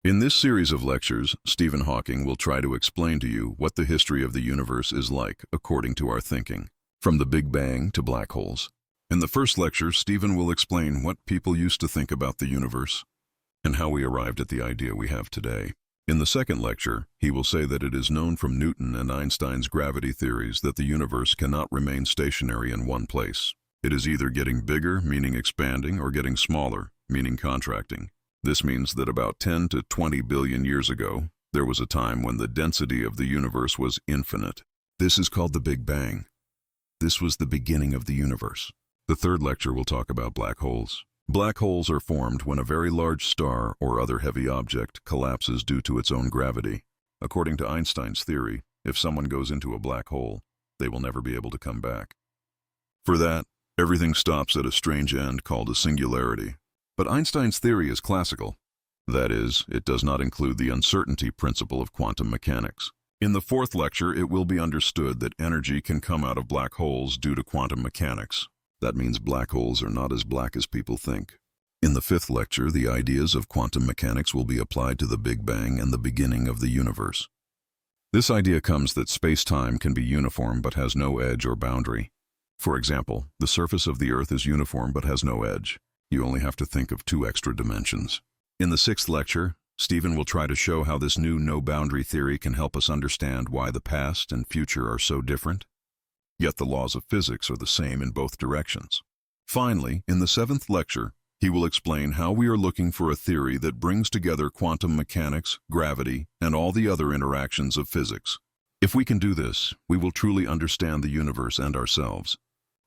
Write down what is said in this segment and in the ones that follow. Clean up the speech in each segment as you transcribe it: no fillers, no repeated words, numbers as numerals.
In this series of lectures, Stephen Hawking will try to explain to you what the history of the universe is like according to our thinking, from the Big Bang to black holes. In the first lecture, Stephen will explain what people used to think about the universe and how we arrived at the idea we have today. In the second lecture, he will say that it is known from Newton and Einstein's gravity theories that the universe cannot remain stationary in one place. It is either getting bigger, meaning expanding, or getting smaller, meaning contracting. This means that about 10 to 20 billion years ago, there was a time when the density of the universe was infinite. This is called the Big Bang. This was the beginning of the universe. The third lecture will talk about black holes. Black holes are formed when a very large star or other heavy object collapses due to its own gravity. According to Einstein's theory, if someone goes into a black hole, they will never be able to come back. For that, everything stops at a strange end called a singularity. But Einstein's theory is classical. That is, it does not include the uncertainty principle of quantum mechanics. In the fourth lecture, it will be understood that energy can come out of black holes due to quantum mechanics. That means black holes are not as black as people think. In the fifth lecture, the ideas of quantum mechanics will be applied to the Big Bang and the beginning of the universe. This idea comes that space-time can be uniform but has no edge or boundary. For example, the surface of the Earth is uniform but has no edge. You only have to think of 2 extra dimensions. In the sixth lecture, Stephen will try to show how this new no-boundary theory can help us understand why the past and future are so different, yet the laws of physics are the same in both directions. Finally, in the seventh lecture, he will explain how we are looking for a theory that brings together quantum mechanics, gravity, and all the other interactions of physics. If we can do this, we will truly understand the universe and ourselves.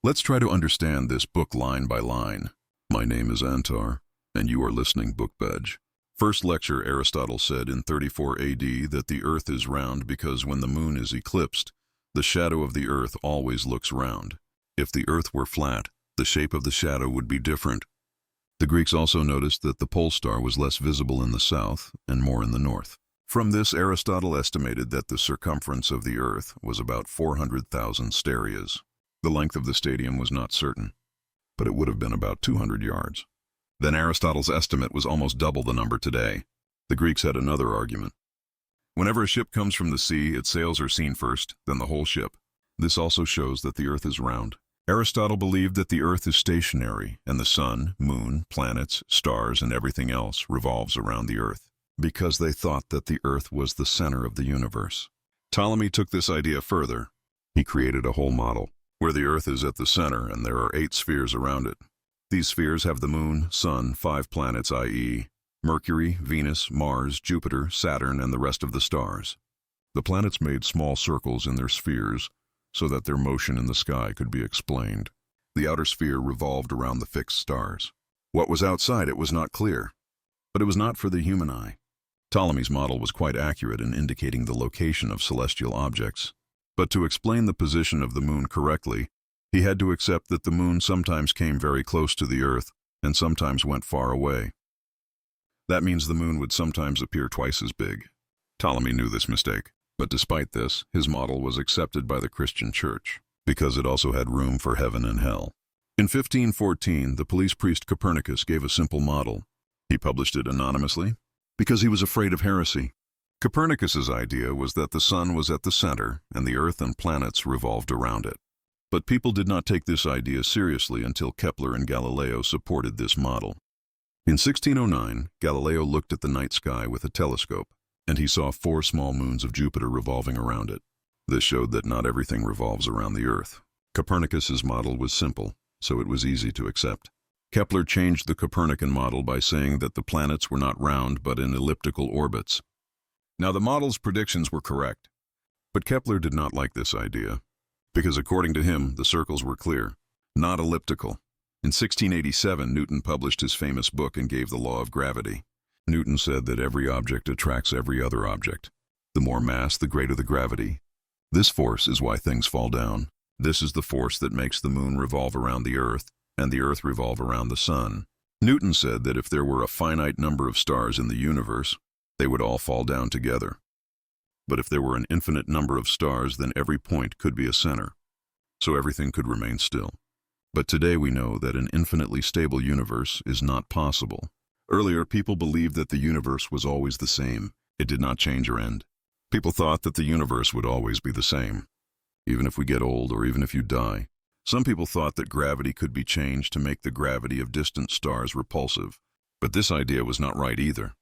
Let's try to understand this book line by line. My name is Antar, and you are listening Book Badge. First lecture, Aristotle said in 34 AD that the Earth is round because when the moon is eclipsed, the shadow of the Earth always looks round. If the Earth were flat, the shape of the shadow would be different. The Greeks also noticed that the pole star was less visible in the south and more in the north. From this, Aristotle estimated that the circumference of the Earth was about 400,000 stadias. The length of the stadium was not certain, but it would have been about 200 yards. Then Aristotle's estimate was almost double the number today. The Greeks had another argument. Whenever a ship comes from the sea, its sails are seen first, then the whole ship. This also shows that the Earth is round. Aristotle believed that the Earth is stationary, and the sun, moon, planets, stars, and everything else revolves around the Earth, because they thought that the Earth was the center of the universe. Ptolemy took this idea further. He created a whole model, where the Earth is at the center and there are 8 spheres around it. These spheres have the moon, sun, 5 planets, i.e., Mercury, Venus, Mars, Jupiter, Saturn, and the rest of the stars. The planets made small circles in their spheres so that their motion in the sky could be explained. The outer sphere revolved around the fixed stars. What was outside it was not clear, but it was not for the human eye. Ptolemy's model was quite accurate in indicating the location of celestial objects. But to explain the position of the moon correctly, he had to accept that the moon sometimes came very close to the Earth and sometimes went far away. That means the moon would sometimes appear twice as big. Ptolemy knew this mistake, but despite this, his model was accepted by the Christian Church, because it also had room for heaven and hell. In 1514, the police priest Copernicus gave a simple model. He published it anonymously because he was afraid of heresy. Copernicus's idea was that the sun was at the center and the Earth and planets revolved around it. But people did not take this idea seriously until Kepler and Galileo supported this model. In 1609, Galileo looked at the night sky with a telescope, and he saw 4 small moons of Jupiter revolving around it. This showed that not everything revolves around the Earth. Copernicus's model was simple, so it was easy to accept. Kepler changed the Copernican model by saying that the planets were not round but in elliptical orbits. Now, the model's predictions were correct, but Kepler did not like this idea, because according to him, the circles were clear, not elliptical. In 1687, Newton published his famous book and gave the law of gravity. Newton said that every object attracts every other object. The more mass, the greater the gravity. This force is why things fall down. This is the force that makes the moon revolve around the Earth, and the Earth revolve around the sun. Newton said that if there were a finite number of stars in the universe, they would all fall down together. But if there were an infinite number of stars, then every point could be a center, so everything could remain still. But today we know that an infinitely stable universe is not possible. Earlier, people believed that the universe was always the same. It did not change or end. People thought that the universe would always be the same, even if we get old or even if you die. Some people thought that gravity could be changed to make the gravity of distant stars repulsive. But this idea was not right either.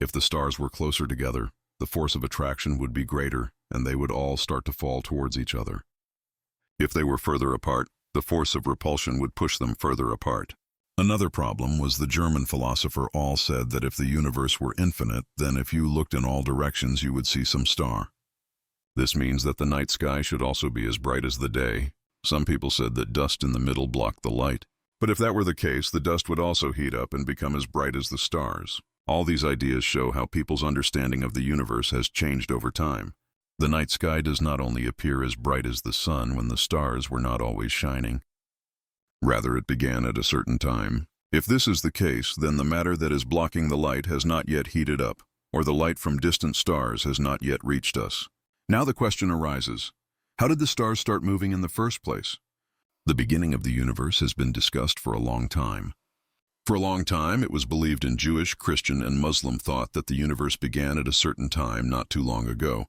If the stars were closer together, the force of attraction would be greater, and they would all start to fall towards each other. If they were further apart, the force of repulsion would push them further apart. Another problem was the German philosopher All said that if the universe were infinite, then if you looked in all directions you would see some star. This means that the night sky should also be as bright as the day. Some people said that dust in the middle blocked the light. But if that were the case, the dust would also heat up and become as bright as the stars. All these ideas show how people's understanding of the universe has changed over time. The night sky does not only appear as bright as the sun when the stars were not always shining. Rather, it began at a certain time. If this is the case, then the matter that is blocking the light has not yet heated up, or the light from distant stars has not yet reached us. Now the question arises, how did the stars start moving in the first place? The beginning of the universe has been discussed for a long time. For a long time, it was believed in Jewish, Christian, and Muslim thought that the universe began at a certain time not too long ago.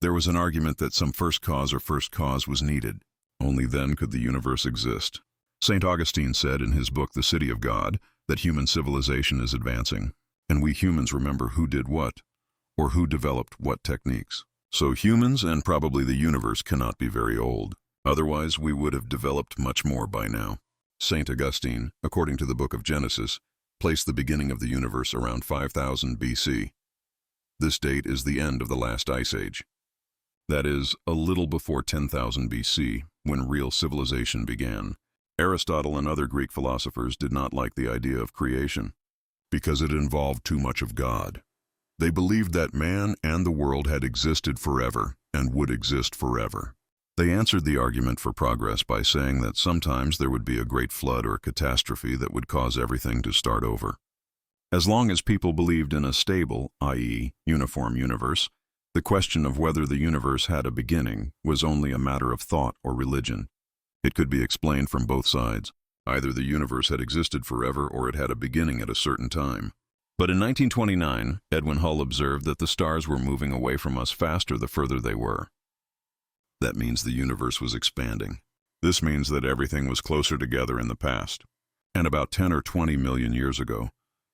There was an argument that some first cause was needed. Only then could the universe exist. St. Augustine said in his book, The City of God, that human civilization is advancing, and we humans remember who did what, or who developed what techniques. So humans and probably the universe cannot be very old. Otherwise, we would have developed much more by now. St. Augustine, according to the book of Genesis, placed the beginning of the universe around 5000 BC. This date is the end of the last ice age. That is, a little before 10,000 BC, when real civilization began. Aristotle and other Greek philosophers did not like the idea of creation, because it involved too much of God. They believed that man and the world had existed forever and would exist forever. They answered the argument for progress by saying that sometimes there would be a great flood or catastrophe that would cause everything to start over. As long as people believed in a stable, i.e., uniform universe, the question of whether the universe had a beginning was only a matter of thought or religion. It could be explained from both sides. Either the universe had existed forever or it had a beginning at a certain time. But in 1929, Edwin Hubble observed that the stars were moving away from us faster the further they were. That means the universe was expanding. This means that everything was closer together in the past. And about 10 or 20 million years ago,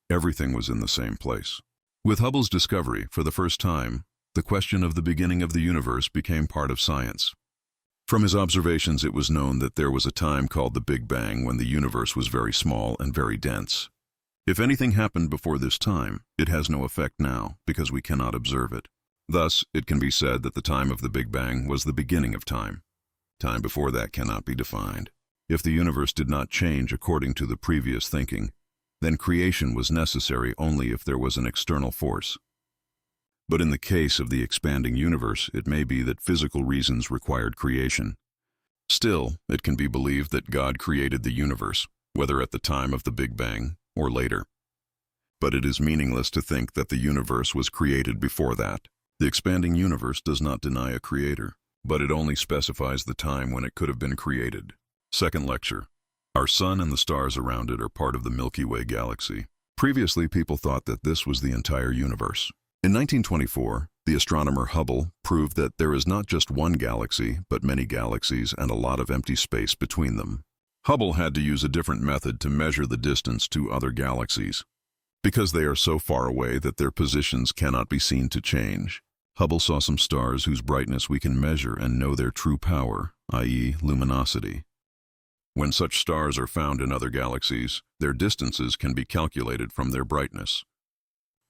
everything was in the same place. With Hubble's discovery, for the first time, the question of the beginning of the universe became part of science. From his observations, it was known that there was a time called the Big Bang when the universe was very small and very dense. If anything happened before this time, it has no effect now because we cannot observe it. Thus, it can be said that the time of the Big Bang was the beginning of time. Time before that cannot be defined. If the universe did not change according to the previous thinking, then creation was necessary only if there was an external force. But in the case of the expanding universe, it may be that physical reasons required creation. Still, it can be believed that God created the universe, whether at the time of the Big Bang or later. But it is meaningless to think that the universe was created before that. The expanding universe does not deny a creator, but it only specifies the time when it could have been created. Second lecture. Our sun and the stars around it are part of the Milky Way galaxy. Previously, people thought that this was the entire universe. In 1924, the astronomer Hubble proved that there is not just one galaxy, but many galaxies and a lot of empty space between them. Hubble had to use a different method to measure the distance to other galaxies. Because they are so far away that their positions cannot be seen to change, Hubble saw some stars whose brightness we can measure and know their true power, i.e., luminosity. When such stars are found in other galaxies, their distances can be calculated from their brightness.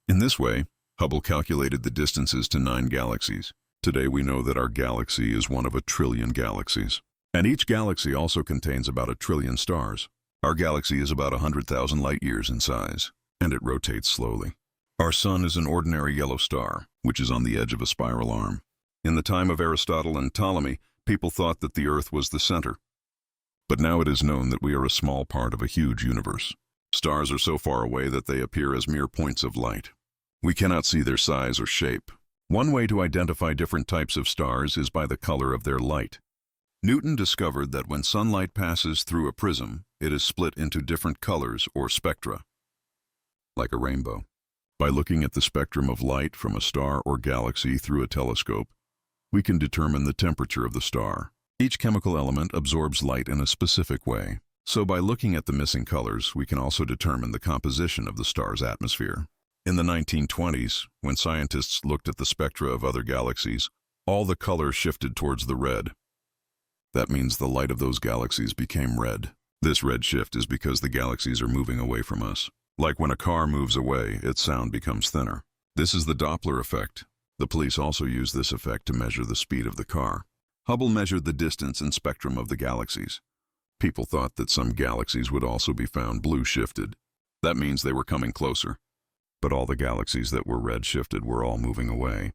In this way, Hubble calculated the distances to 9 galaxies. Today we know that our galaxy is one of 1 trillion galaxies. And each galaxy also contains about 1 trillion stars. Our galaxy is about 100,000 light-years in size, and it rotates slowly. Our sun is an ordinary yellow star, which is on the edge of a spiral arm. In the time of Aristotle and Ptolemy, people thought that the Earth was the center. But now it is known that we are a small part of a huge universe. Stars are so far away that they appear as mere points of light. We cannot see their size or shape. One way to identify different types of stars is by the color of their light. Newton discovered that when sunlight passes through a prism, it is split into different colors or spectra. like a rainbow. By looking at the spectrum of light from a star or galaxy through a telescope, we can determine the temperature of the star. Each chemical element absorbs light in a specific way. So by looking at the missing colors, we can also determine the composition of the star's atmosphere. In the 1920s, when scientists looked at the spectra of other galaxies, all the colors shifted towards the red. That means the light of those galaxies became red. This red shift is because the galaxies are moving away from us. Like when a car moves away, its sound becomes thinner. This is the Doppler effect. The police also use this effect to measure the speed of the car. Hubble measured the distance and spectrum of the galaxies. People thought that some galaxies would also be found blue shifted. That means they were coming closer. But all the galaxies that were red shifted were all moving away.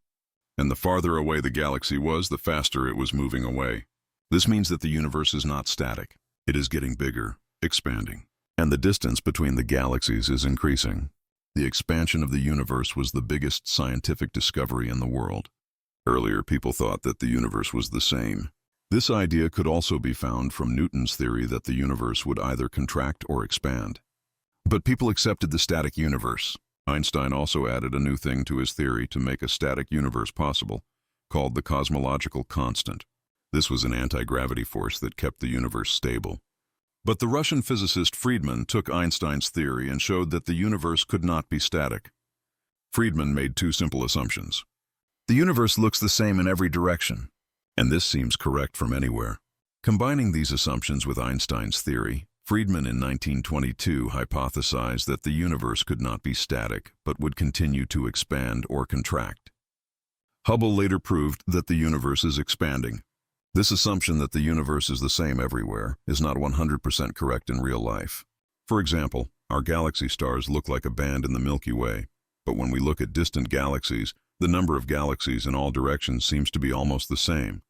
And the farther away the galaxy was, the faster it was moving away. This means that the universe is not static. It is getting bigger, expanding. And the distance between the galaxies is increasing. The expansion of the universe was the biggest scientific discovery in the world. Earlier, people thought that the universe was the same. This idea could also be found from Newton's theory that the universe would either contract or expand. But people accepted the static universe. Einstein also added a new thing to his theory to make a static universe possible, called the cosmological constant. This was an anti-gravity force that kept the universe stable. But the Russian physicist Friedman took Einstein's theory and showed that the universe could not be static. Friedman made two simple assumptions. The universe looks the same in every direction, and this seems correct from anywhere. Combining these assumptions with Einstein's theory, Friedman in 1922 hypothesized that the universe could not be static but would continue to expand or contract. Hubble later proved that the universe is expanding. This assumption that the universe is the same everywhere is not 100% correct in real life. For example, our galaxy stars look like a band in the Milky Way, but when we look at distant galaxies, the number of galaxies in all directions seems to be almost the same.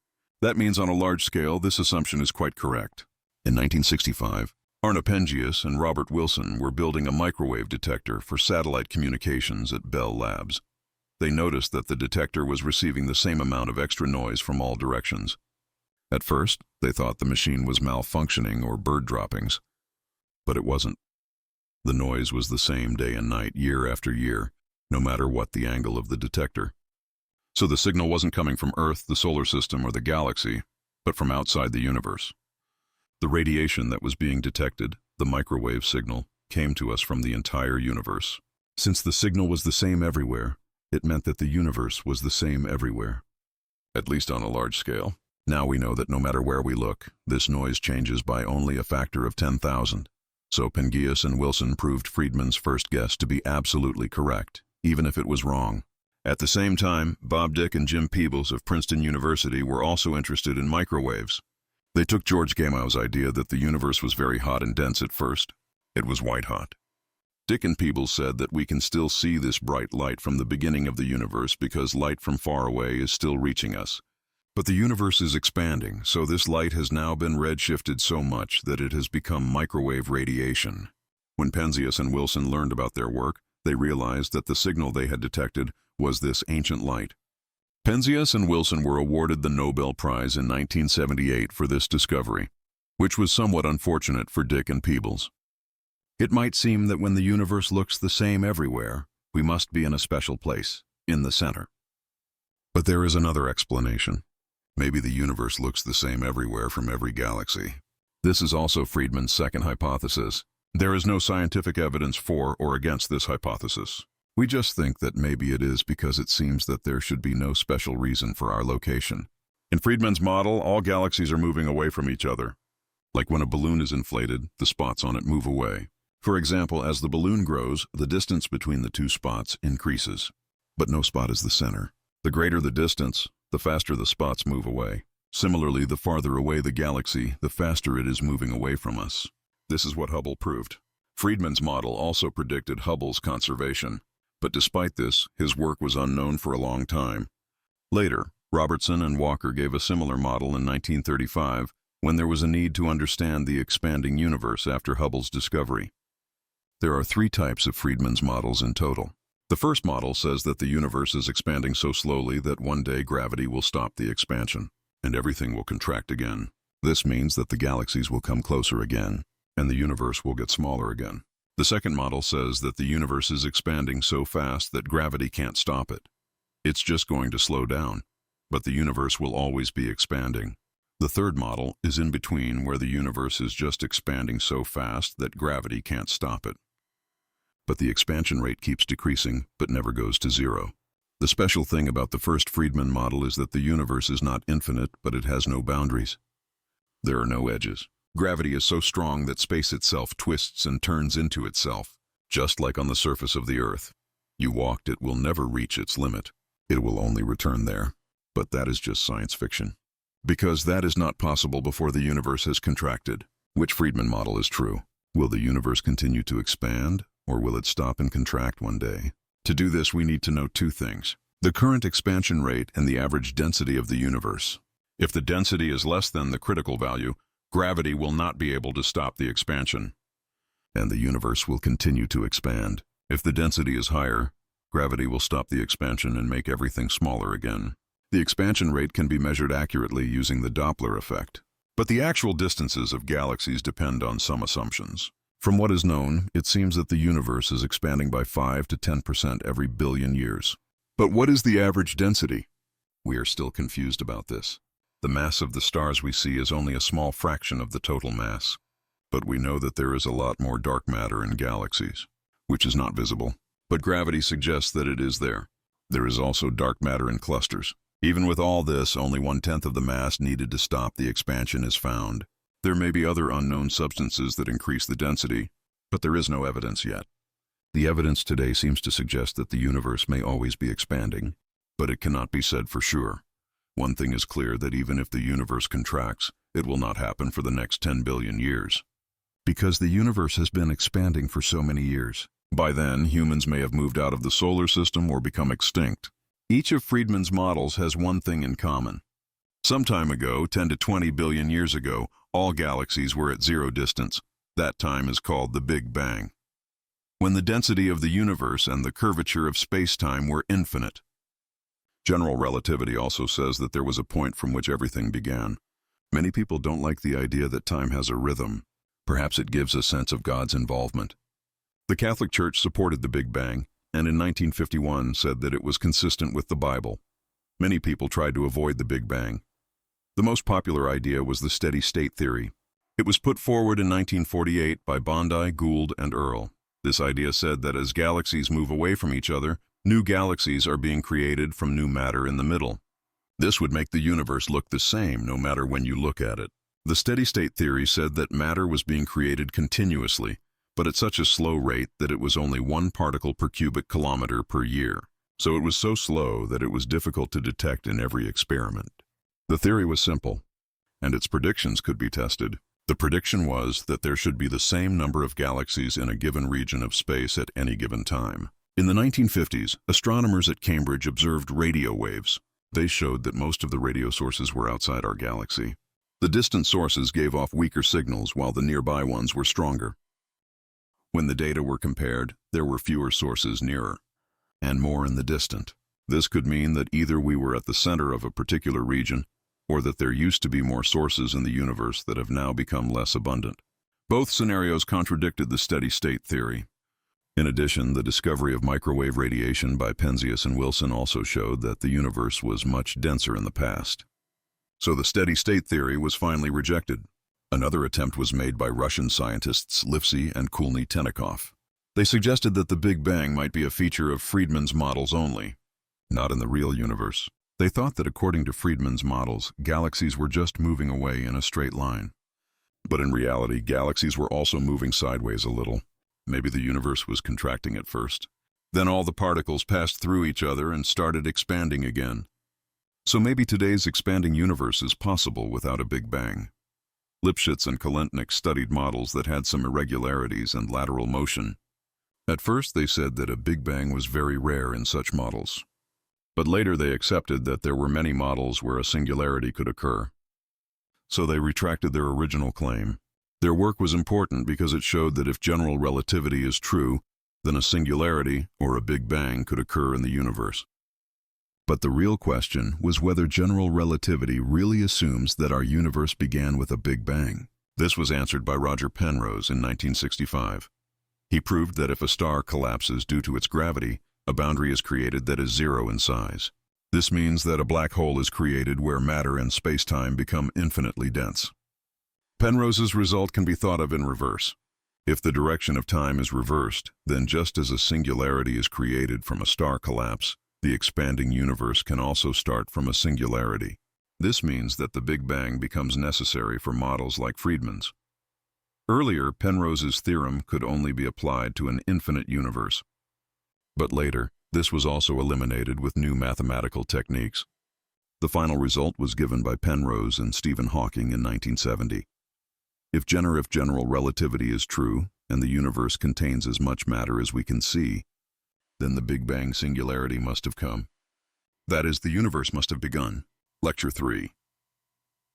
That means on a large scale, this assumption is quite correct. In 1965, Arnapengius and Robert Wilson were building a microwave detector for satellite communications at Bell Labs. They noticed that the detector was receiving the same amount of extra noise from all directions. At first, they thought the machine was malfunctioning or bird droppings, but it wasn't. The noise was the same day and night, year after year, no matter what the angle of the detector. So the signal wasn't coming from Earth, the solar system, or the galaxy, but from outside the universe. The radiation that was being detected, the microwave signal, came to us from the entire universe. Since the signal was the same everywhere, it meant that the universe was the same everywhere, at least on a large scale. Now we know that no matter where we look, this noise changes by only a factor of 10,000. So Pengius and Wilson proved Friedman's first guess to be absolutely correct, even if it was wrong. At the same time, Bob Dick and Jim Peebles of Princeton University were also interested in microwaves. They took George Gamow's idea that the universe was very hot and dense at first. It was white hot. Dick and Peebles said that we can still see this bright light from the beginning of the universe because light from far away is still reaching us. But the universe is expanding, so this light has now been redshifted so much that it has become microwave radiation. When Penzias and Wilson learned about their work, they realized that the signal they had detected was this ancient light. Penzias and Wilson were awarded the Nobel Prize in 1978 for this discovery, which was somewhat unfortunate for Dick and Peebles. It might seem that when the universe looks the same everywhere, we must be in a special place, in the center. But there is another explanation. Maybe the universe looks the same everywhere from every galaxy. This is also Friedman's second hypothesis. There is no scientific evidence for or against this hypothesis. We just think that maybe it is because it seems that there should be no special reason for our location. In Friedman's model, all galaxies are moving away from each other. Like when a balloon is inflated, the spots on it move away. For example, as the balloon grows, the distance between the two spots increases. But no spot is the center. The greater the distance, the faster the spots move away. Similarly, the farther away the galaxy, the faster it is moving away from us. This is what Hubble proved. Friedman's model also predicted Hubble's conservation. But despite this, his work was unknown for a long time. Later, Robertson and Walker gave a similar model in 1935 when there was a need to understand the expanding universe after Hubble's discovery. There are 3 types of Friedman's models in total. The first model says that the universe is expanding so slowly that one day gravity will stop the expansion, and everything will contract again. This means that the galaxies will come closer again, and the universe will get smaller again. The second model says that the universe is expanding so fast that gravity can't stop it. It's just going to slow down, but the universe will always be expanding. The third model is in between, where the universe is just expanding so fast that gravity can't stop it. But the expansion rate keeps decreasing, but never goes to zero. The special thing about the first Friedman model is that the universe is not infinite, but it has no boundaries. There are no edges. Gravity is so strong that space itself twists and turns into itself, just like on the surface of the Earth. You walked, it will never reach its limit. It will only return there. But that is just science fiction. Because that is not possible before the universe has contracted. Which Friedman model is true? Will the universe continue to expand, or will it stop and contract one day? To do this, we need to know two things: the current expansion rate and the average density of the universe. If the density is less than the critical value, gravity will not be able to stop the expansion, and the universe will continue to expand. If the density is higher, gravity will stop the expansion and make everything smaller again. The expansion rate can be measured accurately using the Doppler effect. But the actual distances of galaxies depend on some assumptions. From what is known, it seems that the universe is expanding by 5 to 10% every billion years. But what is the average density? We are still confused about this. The mass of the stars we see is only a small fraction of the total mass. But we know that there is a lot more dark matter in galaxies, which is not visible. But gravity suggests that it is there. There is also dark matter in clusters. Even with all this, only 1/10 of the mass needed to stop the expansion is found. There may be other unknown substances that increase the density, but there is no evidence yet. The evidence today seems to suggest that the universe may always be expanding, but it cannot be said for sure. One thing is clear, that even if the universe contracts, it will not happen for the next 10 billion years. Because the universe has been expanding for so many years. By then, humans may have moved out of the solar system or become extinct. Each of Friedman's models has one thing in common. Some time ago, 10 to 20 billion years ago, all galaxies were at zero distance. That time is called the Big Bang, when the density of the universe and the curvature of space-time were infinite. General relativity also says that there was a point from which everything began. Many people don't like the idea that time has a rhythm. Perhaps it gives a sense of God's involvement. The Catholic Church supported the Big Bang, and in 1951 said that it was consistent with the Bible. Many people tried to avoid the Big Bang. The most popular idea was the steady-state theory. It was put forward in 1948 by Bondi, Gould, and Earl. This idea said that as galaxies move away from each other, new galaxies are being created from new matter in the middle. This would make the universe look the same no matter when you look at it. The steady-state theory said that matter was being created continuously, but at such a slow rate that it was only 1 particle per cubic kilometer per year. So it was so slow that it was difficult to detect in every experiment. The theory was simple, and its predictions could be tested. The prediction was that there should be the same number of galaxies in a given region of space at any given time. In the 1950s, astronomers at Cambridge observed radio waves. They showed that most of the radio sources were outside our galaxy. The distant sources gave off weaker signals while the nearby ones were stronger. When the data were compared, there were fewer sources nearer, and more in the distant. This could mean that either we were at the center of a particular region, or that there used to be more sources in the universe that have now become less abundant. Both scenarios contradicted the steady-state theory. In addition, the discovery of microwave radiation by Penzias and Wilson also showed that the universe was much denser in the past. So the steady-state theory was finally rejected. Another attempt was made by Russian scientists Lifshitz and Kulny-Tennikov. They suggested that the Big Bang might be a feature of Friedman's models only, not in the real universe. They thought that according to Friedman's models, galaxies were just moving away in a straight line. But in reality, galaxies were also moving sideways a little. Maybe the universe was contracting at first. Then all the particles passed through each other and started expanding again. So maybe today's expanding universe is possible without a Big Bang. Lifshitz and Kolentnik studied models that had some irregularities and lateral motion. At first they said that a Big Bang was very rare in such models. But later they accepted that there were many models where a singularity could occur. So they retracted their original claim. Their work was important because it showed that if general relativity is true, then a singularity, or a Big Bang, could occur in the universe. But the real question was whether general relativity really assumes that our universe began with a Big Bang. This was answered by Roger Penrose in 1965. He proved that if a star collapses due to its gravity, a boundary is created that is zero in size. This means that a black hole is created where matter and space-time become infinitely dense. Penrose's result can be thought of in reverse. If the direction of time is reversed, then just as a singularity is created from a star collapse, the expanding universe can also start from a singularity. This means that the Big Bang becomes necessary for models like Friedman's. Earlier, Penrose's theorem could only be applied to an infinite universe. But later, this was also eliminated with new mathematical techniques. The final result was given by Penrose and Stephen Hawking in 1970. If general relativity is true, and the universe contains as much matter as we can see, then the Big Bang singularity must have come. That is, the universe must have begun. Lecture 3.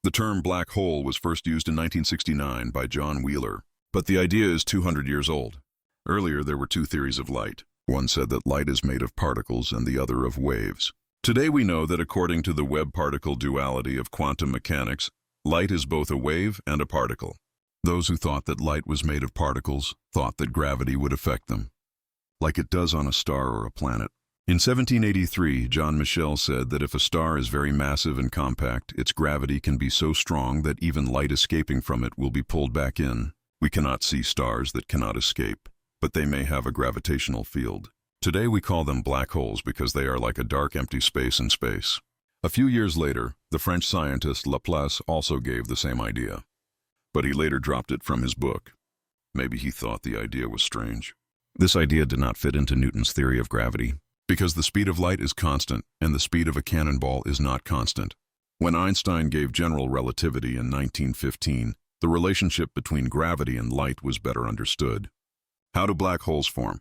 The term black hole was first used in 1969 by John Wheeler, but the idea is 200 years old. Earlier, there were two theories of light. One said that light is made of particles and the other of waves. Today we know that according to the Webb-particle duality of quantum mechanics, light is both a wave and a particle. Those who thought that light was made of particles thought that gravity would affect them, like it does on a star or a planet. In 1783, John Michel said that if a star is very massive and compact, its gravity can be so strong that even light escaping from it will be pulled back in. We cannot see stars that cannot escape, but they may have a gravitational field. Today we call them black holes because they are like a dark empty space in space. A few years later, the French scientist Laplace also gave the same idea, but he later dropped it from his book. Maybe he thought the idea was strange. This idea did not fit into Newton's theory of gravity, because the speed of light is constant and the speed of a cannonball is not constant. When Einstein gave general relativity in 1915, the relationship between gravity and light was better understood. How do black holes form?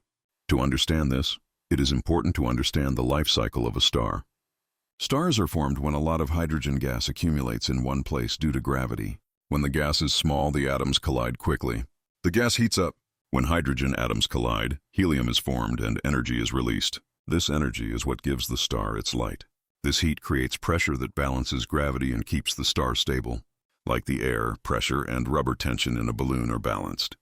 To understand this, it is important to understand the life cycle of a star. Stars are formed when a lot of hydrogen gas accumulates in one place due to gravity. When the gas is small, the atoms collide quickly. The gas heats up. When hydrogen atoms collide, helium is formed and energy is released. This energy is what gives the star its light. This heat creates pressure that balances gravity and keeps the star stable. Like the air, pressure, and rubber tension in a balloon are balanced.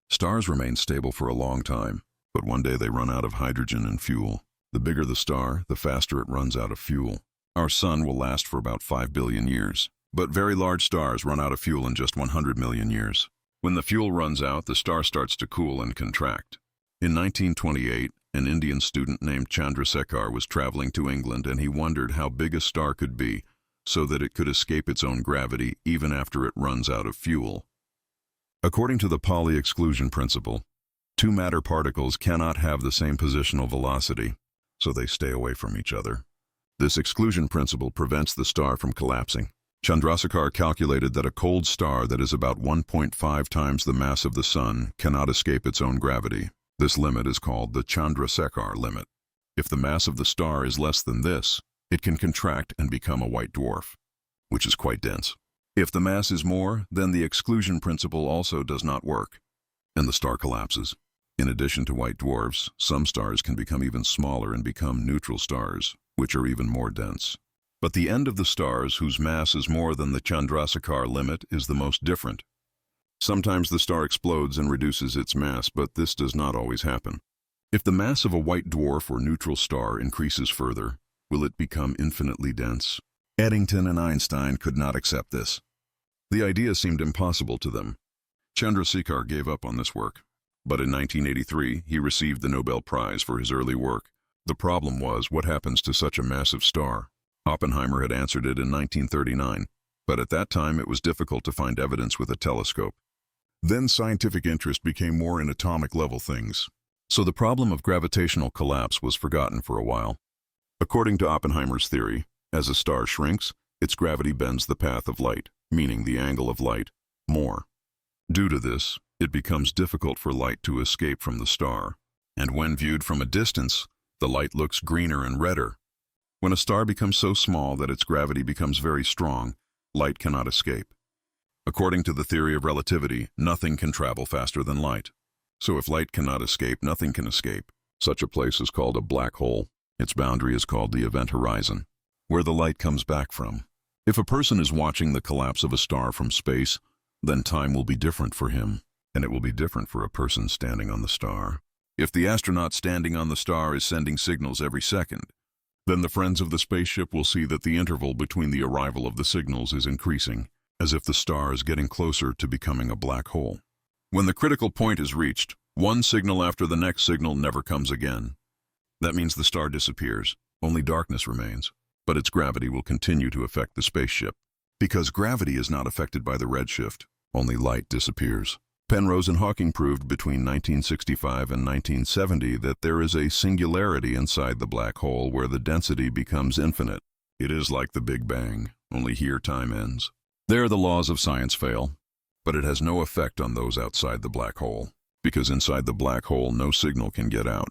Stars remain stable for a long time, but one day they run out of hydrogen and fuel. The bigger the star, the faster it runs out of fuel. Our sun will last for about 5 billion years, but very large stars run out of fuel in just 100 million years. When the fuel runs out, the star starts to cool and contract. In 1928, an Indian student named Chandrasekhar was traveling to England, and he wondered how big a star could be so that it could escape its own gravity even after it runs out of fuel. According to the Pauli exclusion principle, two matter particles cannot have the same positional velocity, so they stay away from each other. This exclusion principle prevents the star from collapsing. Chandrasekhar calculated that a cold star that is about 1.5 times the mass of the Sun cannot escape its own gravity. This limit is called the Chandrasekhar limit. If the mass of the star is less than this, it can contract and become a white dwarf, which is quite dense. If the mass is more, then the exclusion principle also does not work, and the star collapses. In addition to white dwarfs, some stars can become even smaller and become neutral stars, which are even more dense. But the end of the stars whose mass is more than the Chandrasekhar limit is the most different. Sometimes the star explodes and reduces its mass, but this does not always happen. If the mass of a white dwarf or neutral star increases further, will it become infinitely dense? Eddington and Einstein could not accept this. The idea seemed impossible to them. Chandrasekhar gave up on this work, but in 1983 he received the Nobel Prize for his early work. The problem was, what happens to such a massive star? Oppenheimer had answered it in 1939, but at that time it was difficult to find evidence with a telescope. Then scientific interest became more in atomic-level things, so the problem of gravitational collapse was forgotten for a while. According to Oppenheimer's theory, as a star shrinks, its gravity bends the path of light, meaning the angle of light, more. Due to this, it becomes difficult for light to escape from the star, and when viewed from a distance, the light looks greener and redder. When a star becomes so small that its gravity becomes very strong, light cannot escape. According to the theory of relativity, nothing can travel faster than light. So if light cannot escape, nothing can escape. Such a place is called a black hole. Its boundary is called the event horizon, where the light comes back from. If a person is watching the collapse of a star from space, then time will be different for him. and it will be different for a person standing on the star. If the astronaut standing on the star is sending signals every second, then the friends of the spaceship will see that the interval between the arrival of the signals is increasing, as if the star is getting closer to becoming a black hole. When the critical point is reached, one signal after the next signal never comes again. That means the star disappears, only darkness remains, but its gravity will continue to affect the spaceship. Because gravity is not affected by the redshift, only light disappears. Penrose and Hawking proved between 1965 and 1970 that there is a singularity inside the black hole where the density becomes infinite. It is like the Big Bang, only here time ends. There the laws of science fail, but it has no effect on those outside the black hole, because inside the black hole no signal can get out.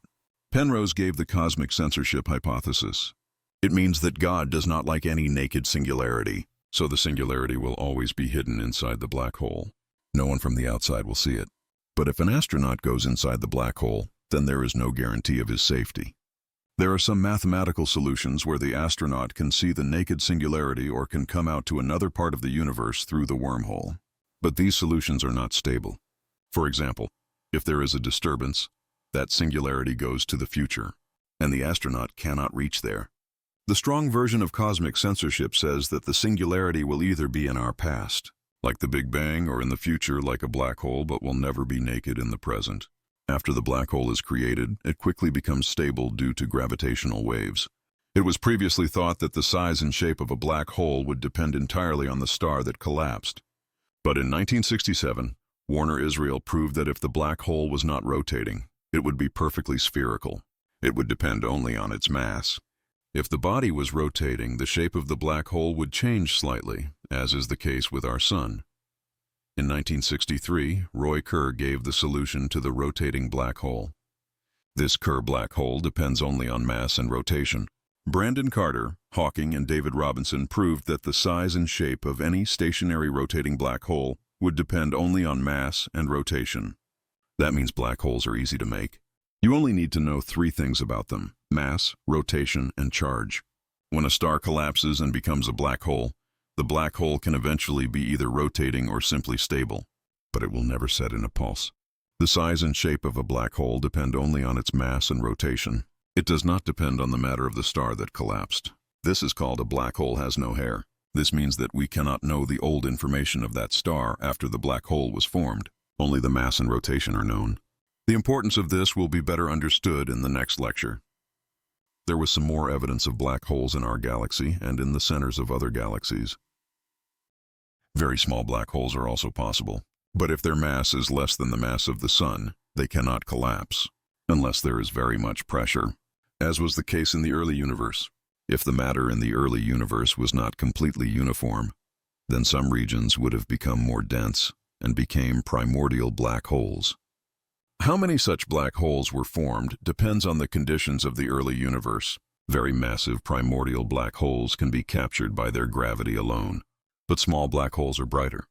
Penrose gave the cosmic censorship hypothesis. It means that God does not like any naked singularity, so the singularity will always be hidden inside the black hole. No one from the outside will see it. But if an astronaut goes inside the black hole, then there is no guarantee of his safety. There are some mathematical solutions where the astronaut can see the naked singularity or can come out to another part of the universe through the wormhole. But these solutions are not stable. For example, if there is a disturbance, that singularity goes to the future, and the astronaut cannot reach there. The strong version of cosmic censorship says that the singularity will either be in our past, like the Big Bang, or in the future like a black hole, but will never be naked in the present. After the black hole is created, it quickly becomes stable due to gravitational waves. It was previously thought that the size and shape of a black hole would depend entirely on the star that collapsed. But in 1967, Warner Israel proved that if the black hole was not rotating, it would be perfectly spherical. It would depend only on its mass. If the body was rotating, the shape of the black hole would change slightly, as is the case with our sun. In 1963, Roy Kerr gave the solution to the rotating black hole. This Kerr black hole depends only on mass and rotation. Brandon Carter, Hawking, and David Robinson proved that the size and shape of any stationary rotating black hole would depend only on mass and rotation. That means black holes are easy to make. You only need to know three things about them: mass, rotation, and charge. When a star collapses and becomes a black hole, the black hole can eventually be either rotating or simply stable, but it will never set in a pulse. The size and shape of a black hole depend only on its mass and rotation. It does not depend on the matter of the star that collapsed. This is called a black hole has no hair. This means that we cannot know the old information of that star after the black hole was formed. Only the mass and rotation are known. The importance of this will be better understood in the next lecture. There was some more evidence of black holes in our galaxy and in the centers of other galaxies. Very small black holes are also possible, but if their mass is less than the mass of the Sun, they cannot collapse, unless there is very much pressure, as was the case in the early universe. If the matter in the early universe was not completely uniform, then some regions would have become more dense and became primordial black holes. How many such black holes were formed depends on the conditions of the early universe. Very massive primordial black holes can be captured by their gravity alone, but small black holes are brighter,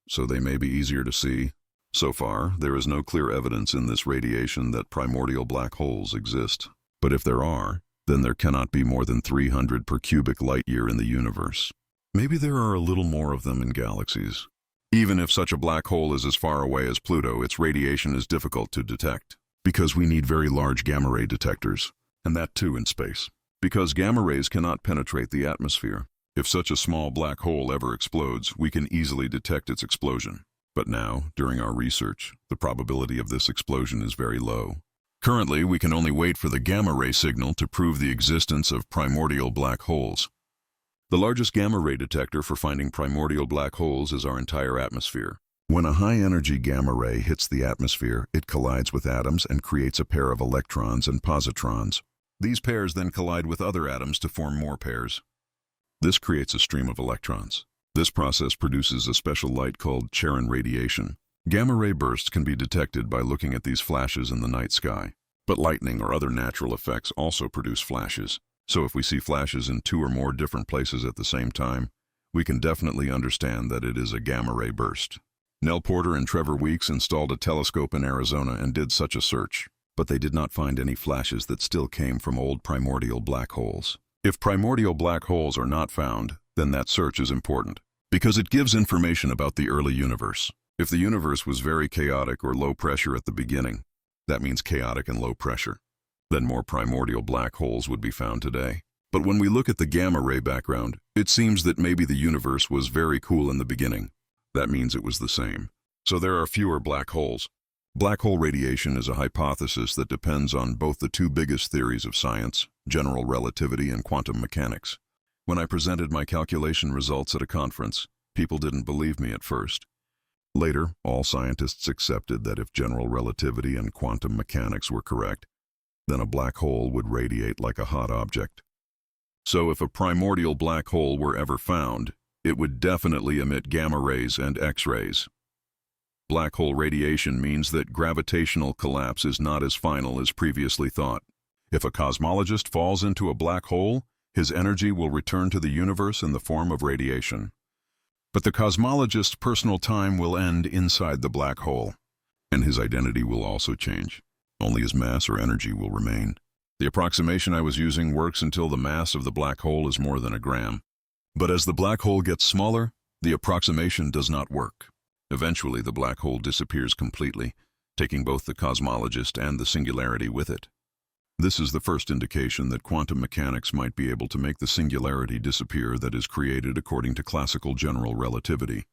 so they may be easier to see. So far, there is no clear evidence in this radiation that primordial black holes exist. But if there are, then there cannot be more than 300 per cubic light year in the universe. Maybe there are a little more of them in galaxies. Even if such a black hole is as far away as Pluto, its radiation is difficult to detect, because we need very large gamma-ray detectors, and that too in space, because gamma rays cannot penetrate the atmosphere. If such a small black hole ever explodes, we can easily detect its explosion. But now, during our research, the probability of this explosion is very low. Currently, we can only wait for the gamma-ray signal to prove the existence of primordial black holes. The largest gamma-ray detector for finding primordial black holes is our entire atmosphere. When a high-energy gamma-ray hits the atmosphere, it collides with atoms and creates a pair of electrons and positrons. These pairs then collide with other atoms to form more pairs. This creates a stream of electrons. This process produces a special light called Cherenkov radiation. Gamma-ray bursts can be detected by looking at these flashes in the night sky. But lightning or other natural effects also produce flashes. So if we see flashes in 2 or more different places at the same time, we can definitely understand that it is a gamma-ray burst. Nell Porter and Trevor Weeks installed a telescope in Arizona and did such a search, but they did not find any flashes that still came from old primordial black holes. If primordial black holes are not found, then that search is important, because it gives information about the early universe. If the universe was very chaotic or low pressure at the beginning, that means chaotic and low pressure, then more primordial black holes would be found today. But when we look at the gamma ray background, it seems that maybe the universe was very cool in the beginning. That means it was the same. So there are fewer black holes. Black hole radiation is a hypothesis that depends on both the two biggest theories of science, general relativity and quantum mechanics. When I presented my calculation results at a conference, people didn't believe me at first. Later, all scientists accepted that if general relativity and quantum mechanics were correct, then a black hole would radiate like a hot object. So if a primordial black hole were ever found, it would definitely emit gamma rays and X-rays. Black hole radiation means that gravitational collapse is not as final as previously thought. If a cosmologist falls into a black hole, his energy will return to the universe in the form of radiation. But the cosmologist's personal time will end inside the black hole, and his identity will also change. Only his mass or energy will remain. The approximation I was using works until the mass of the black hole is more than a gram. But as the black hole gets smaller, the approximation does not work. Eventually, the black hole disappears completely, taking both the cosmologist and the singularity with it. This is the first indication that quantum mechanics might be able to make the singularity disappear that is created according to classical general relativity.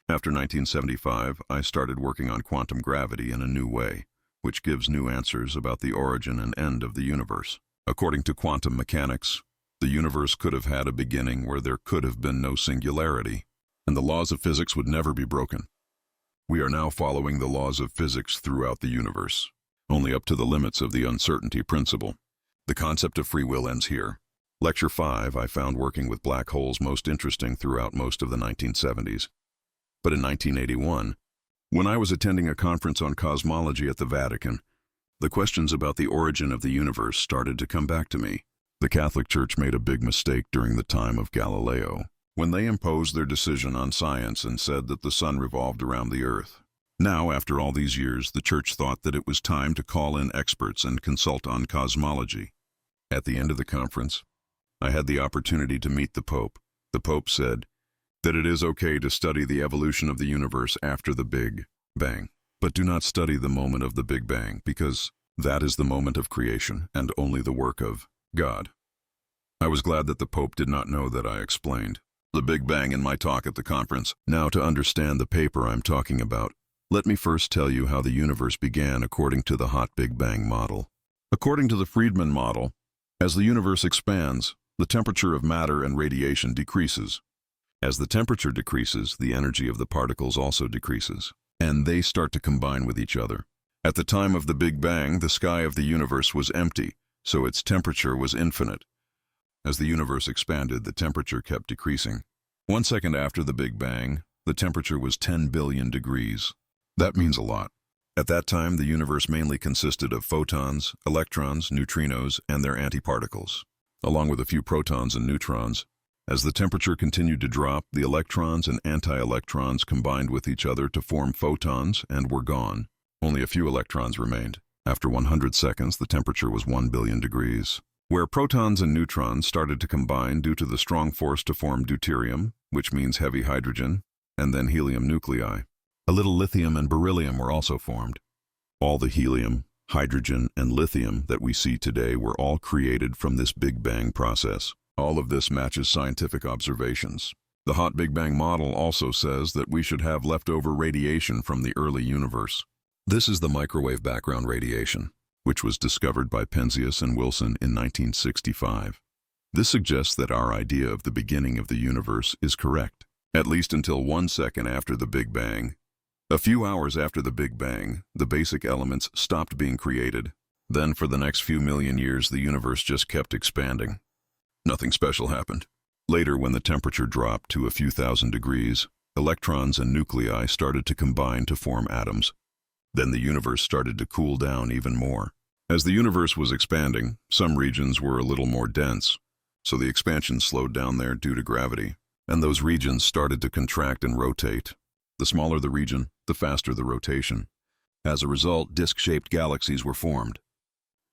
After 1975, I started working on quantum gravity in a new way, which gives new answers about the origin and end of the universe. According to quantum mechanics, the universe could have had a beginning where there could have been no singularity, and the laws of physics would never be broken. We are now following the laws of physics throughout the universe, only up to the limits of the uncertainty principle. The concept of free will ends here. Lecture 5 I found working with black holes most interesting throughout most of the 1970s. But in 1981, when I was attending a conference on cosmology at the Vatican, the questions about the origin of the universe started to come back to me. The Catholic Church made a big mistake during the time of Galileo, when they imposed their decision on science and said that the sun revolved around the earth. Now, after all these years, the Church thought that it was time to call in experts and consult on cosmology. At the end of the conference, I had the opportunity to meet the Pope. The Pope said that it is okay to study the evolution of the universe after the Big Bang, but do not study the moment of the Big Bang, because that is the moment of creation and only the work of God. I was glad that the Pope did not know that I explained the Big Bang in my talk at the conference. Now, to understand the paper I'm talking about, let me first tell you how the universe began according to the hot Big Bang model. According to the Friedman model, as the universe expands, the temperature of matter and radiation decreases. As the temperature decreases, the energy of the particles also decreases, and they start to combine with each other. At the time of the Big Bang, the sky of the universe was empty, so its temperature was infinite. As the universe expanded, the temperature kept decreasing. 1 second after the Big Bang, the temperature was 10 billion degrees. That means a lot. At that time, the universe mainly consisted of photons, electrons, neutrinos, and their antiparticles, along with a few protons and neutrons. As the temperature continued to drop, the electrons and anti-electrons combined with each other to form photons and were gone. Only a few electrons remained. After 100 seconds, the temperature was 1 billion degrees. Where protons and neutrons started to combine due to the strong force to form deuterium, which means heavy hydrogen, and then helium nuclei. A little lithium and beryllium were also formed. All the helium, hydrogen, and lithium that we see today were all created from this Big Bang process. All of this matches scientific observations. The hot Big Bang model also says that we should have leftover radiation from the early universe. This is the microwave background radiation, which was discovered by Penzias and Wilson in 1965. This suggests that our idea of the beginning of the universe is correct, at least until 1 second after the Big Bang. A few hours after the Big Bang, the basic elements stopped being created. Then for the next few million years, the universe just kept expanding. Nothing special happened. Later, when the temperature dropped to a few thousand degrees, electrons and nuclei started to combine to form atoms. Then the universe started to cool down even more. As the universe was expanding, some regions were a little more dense, so the expansion slowed down there due to gravity, and those regions started to contract and rotate. The smaller the region, the faster the rotation. As a result, disc-shaped galaxies were formed.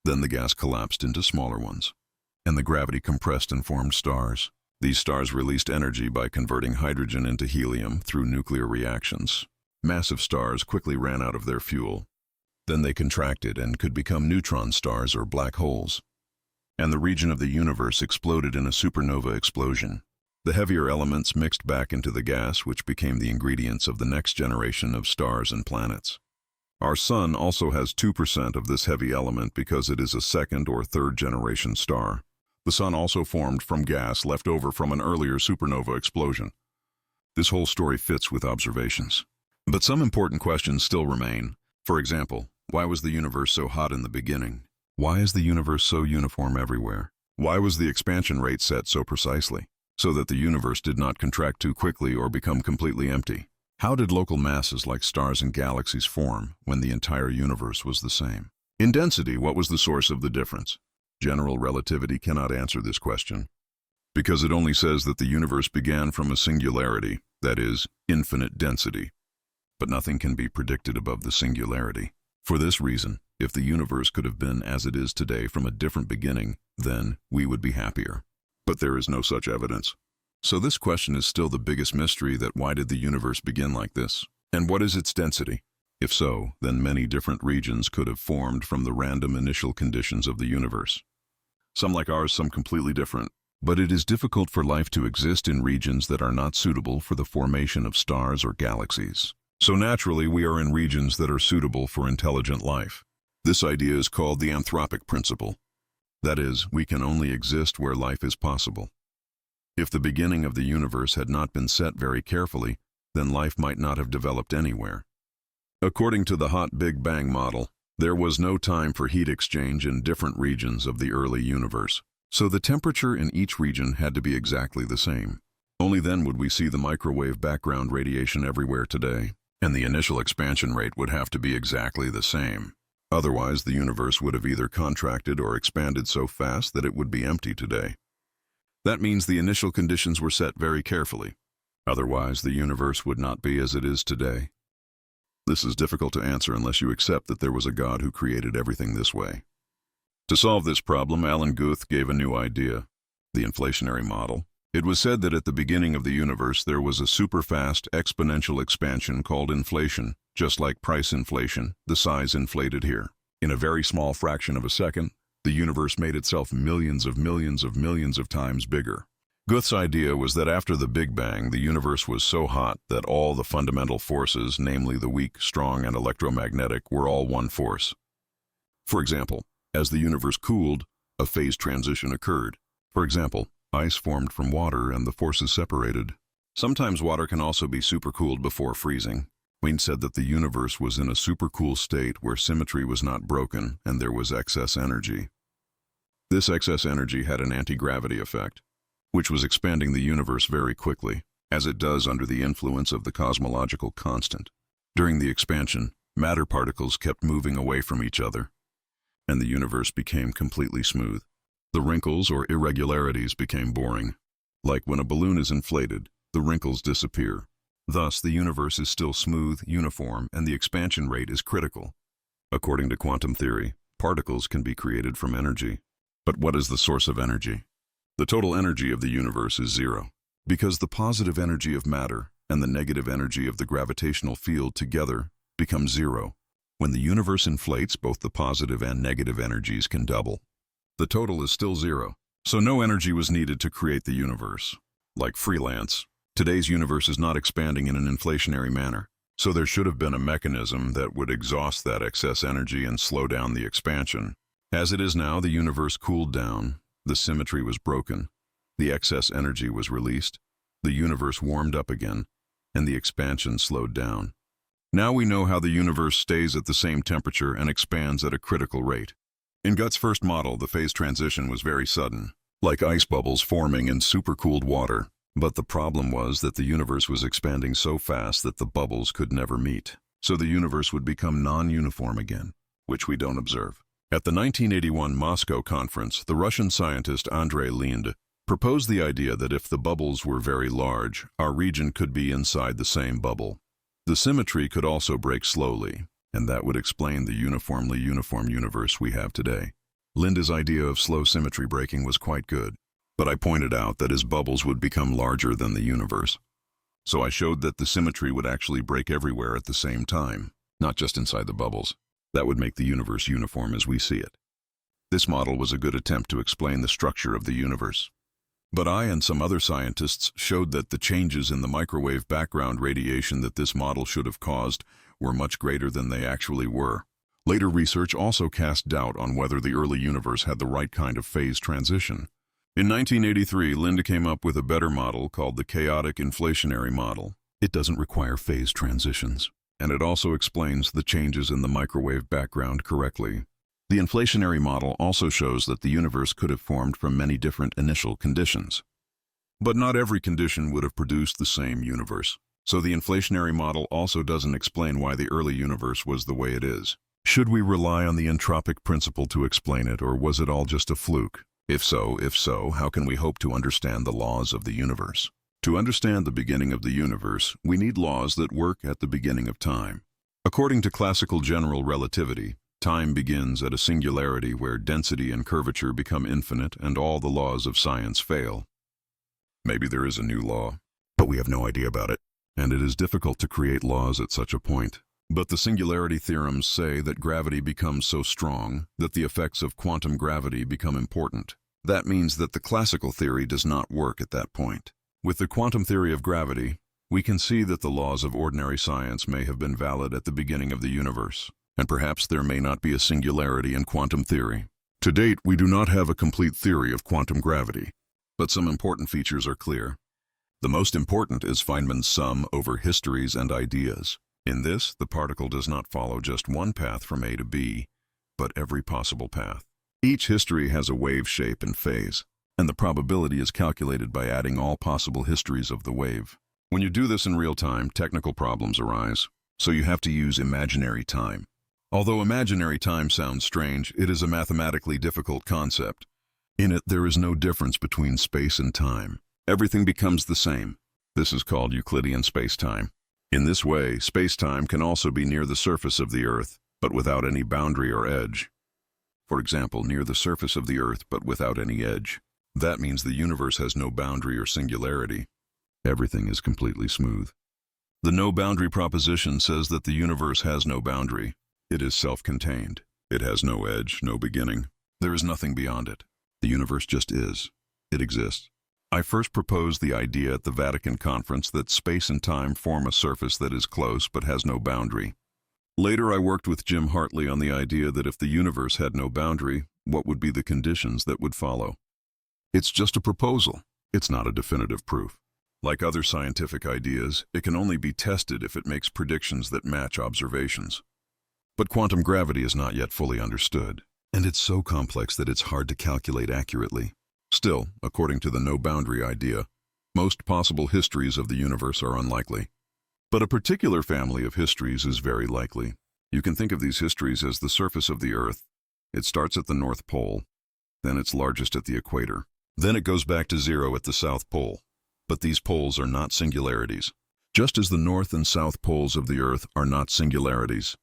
Then the gas collapsed into smaller ones, and the gravity compressed and formed stars. These stars released energy by converting hydrogen into helium through nuclear reactions. massive stars quickly ran out of their fuel. Then they contracted and could become neutron stars or black holes. And the region of the universe exploded in a supernova explosion. The heavier elements mixed back into the gas, which became the ingredients of the next generation of stars and planets. Our Sun also has 2% of this heavy element because it is a second or third generation star. The Sun also formed from gas left over from an earlier supernova explosion. This whole story fits with observations. But some important questions still remain. For example, why was the universe so hot in the beginning? Why is the universe so uniform everywhere? Why was the expansion rate set so precisely, so that the universe did not contract too quickly or become completely empty? How did local masses like stars and galaxies form when the entire universe was the same? In density, what was the source of the difference? General relativity cannot answer this question, because it only says that the universe began from a singularity, that is, infinite density. But nothing can be predicted above the singularity. For this reason, if the universe could have been as it is today from a different beginning, then we would be happier. But there is no such evidence. So this question is still the biggest mystery, that why did the universe begin like this? And what is its density? If so, then many different regions could have formed from the random initial conditions of the universe. Some like ours, some completely different. But it is difficult for life to exist in regions that are not suitable for the formation of stars or galaxies. So naturally, we are in regions that are suitable for intelligent life. This idea is called the anthropic principle. That is, we can only exist where life is possible. If the beginning of the universe had not been set very carefully, then life might not have developed anywhere. According to the hot Big Bang model, there was no time for heat exchange in different regions of the early universe. So the temperature in each region had to be exactly the same. Only then would we see the microwave background radiation everywhere today, and the initial expansion rate would have to be exactly the same. Otherwise, the universe would have either contracted or expanded so fast that it would be empty today. That means the initial conditions were set very carefully. Otherwise, the universe would not be as it is today. This is difficult to answer unless you accept that there was a God who created everything this way. To solve this problem, Alan Guth gave a new idea, the inflationary model. It was said that at the beginning of the universe there was a super-fast exponential expansion called inflation. Just like price inflation, the size inflated here. In a very small fraction of a second, the universe made itself millions of times bigger. Guth's idea was that after the Big Bang, the universe was so hot that all the fundamental forces, namely the weak, strong, and electromagnetic, were all one force. For example, as the universe cooled, a phase transition occurred. For example, ice formed from water and the forces separated. Sometimes water can also be supercooled before freezing. Wayne said that the universe was in a supercool state where symmetry was not broken and there was excess energy. This excess energy had an anti-gravity effect, which was expanding the universe very quickly, as it does under the influence of the cosmological constant. During the expansion, matter particles kept moving away from each other, and the universe became completely smooth. The wrinkles or irregularities became boring. Like when a balloon is inflated, the wrinkles disappear. Thus, the universe is still smooth, uniform, and the expansion rate is critical. According to quantum theory, particles can be created from energy. But what is the source of energy? The total energy of the universe is zero, because the positive energy of matter and the negative energy of the gravitational field together become zero. When the universe inflates, both the positive and negative energies can double. The total is still zero, so no energy was needed to create the universe. Like freelance, today's universe is not expanding in an inflationary manner, so there should have been a mechanism that would exhaust that excess energy and slow down the expansion. As it is now, the universe cooled down, the symmetry was broken, the excess energy was released, the universe warmed up again, and the expansion slowed down. Now we know how the universe stays at the same temperature and expands at a critical rate. In Guth's first model, the phase transition was very sudden, like ice bubbles forming in supercooled water. But the problem was that the universe was expanding so fast that the bubbles could never meet. So the universe would become non-uniform again, which we don't observe. At the 1981 Moscow conference, the Russian scientist Andrei Lind proposed the idea that if the bubbles were very large, our region could be inside the same bubble. The symmetry could also break slowly, and that would explain the uniformly uniform universe we have today. Lind's idea of slow symmetry breaking was quite good, but I pointed out that his bubbles would become larger than the universe. So I showed that the symmetry would actually break everywhere at the same time, not just inside the bubbles. That would make the universe uniform as we see it. This model was a good attempt to explain the structure of the universe. But I and some other scientists showed that the changes in the microwave background radiation that this model should have caused were much greater than they actually were. Later research also cast doubt on whether the early universe had the right kind of phase transition. In 1983, Linda came up with a better model called the chaotic inflationary model. It doesn't require phase transitions, and it also explains the changes in the microwave background correctly. The inflationary model also shows that the universe could have formed from many different initial conditions. But not every condition would have produced the same universe. So the inflationary model also doesn't explain why the early universe was the way it is. Should we rely on the entropic principle to explain it, or was it all just a fluke? If so, how can we hope to understand the laws of the universe? To understand the beginning of the universe, we need laws that work at the beginning of time. According to classical general relativity, time begins at a singularity where density and curvature become infinite and all the laws of science fail. Maybe there is a new law, but we have no idea about it, and it is difficult to create laws at such a point. But the singularity theorems say that gravity becomes so strong that the effects of quantum gravity become important. That means that the classical theory does not work at that point. With the quantum theory of gravity, we can see that the laws of ordinary science may have been valid at the beginning of the universe, and perhaps there may not be a singularity in quantum theory. To date, we do not have a complete theory of quantum gravity, but some important features are clear. The most important is Feynman's sum over histories and ideas. In this, the particle does not follow just one path from A to B, but every possible path. Each history has a wave shape and phase, and the probability is calculated by adding all possible histories of the wave. When you do this in real time, technical problems arise, so you have to use imaginary time. Although imaginary time sounds strange, it is a mathematically difficult concept. In it, there is no difference between space and time. Everything becomes the same. This is called Euclidean space-time. In this way, space-time can also be near the surface of the Earth, but without any boundary or edge. For example, near the surface of the Earth, but without any edge. That means the universe has no boundary or singularity. Everything is completely smooth. The no-boundary proposition says that the universe has no boundary. It is self-contained. It has no edge, no beginning. There is nothing beyond it. The universe just is. It exists. I first proposed the idea at the Vatican Conference that space and time form a surface that is close but has no boundary. Later I worked with Jim Hartley on the idea that if the universe had no boundary, what would be the conditions that would follow? It's just a proposal. It's not a definitive proof. Like other scientific ideas, it can only be tested if it makes predictions that match observations. But quantum gravity is not yet fully understood, and it's so complex that it's hard to calculate accurately. Still, according to the no-boundary idea, most possible histories of the universe are unlikely. But a particular family of histories is very likely. You can think of these histories as the surface of the Earth. It starts at the North Pole, then it's largest at the equator. Then it goes back to zero at the South Pole. But these poles are not singularities, just as the North and South poles of the Earth are not singularities.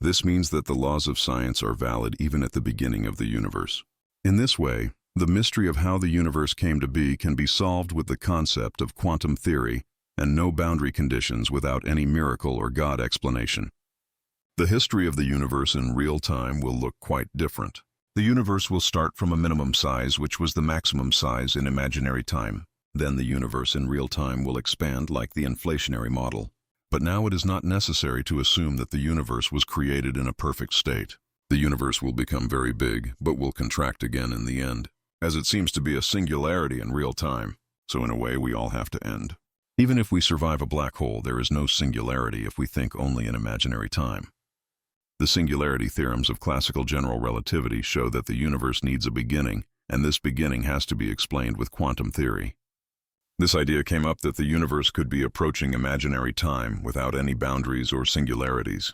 This means that the laws of science are valid even at the beginning of the universe. In this way, the mystery of how the universe came to be can be solved with the concept of quantum theory and no boundary conditions without any miracle or God explanation. The history of the universe in real time will look quite different. The universe will start from a minimum size, which was the maximum size in imaginary time. Then the universe in real time will expand like the inflationary model. But now it is not necessary to assume that the universe was created in a perfect state. The universe will become very big, but will contract again in the end, as it seems to be a singularity in real time, so in a way we all have to end. Even if we survive a black hole, there is no singularity if we think only in imaginary time. The singularity theorems of classical general relativity show that the universe needs a beginning, and this beginning has to be explained with quantum theory. This idea came up that the universe could be approaching imaginary time without any boundaries or singularities.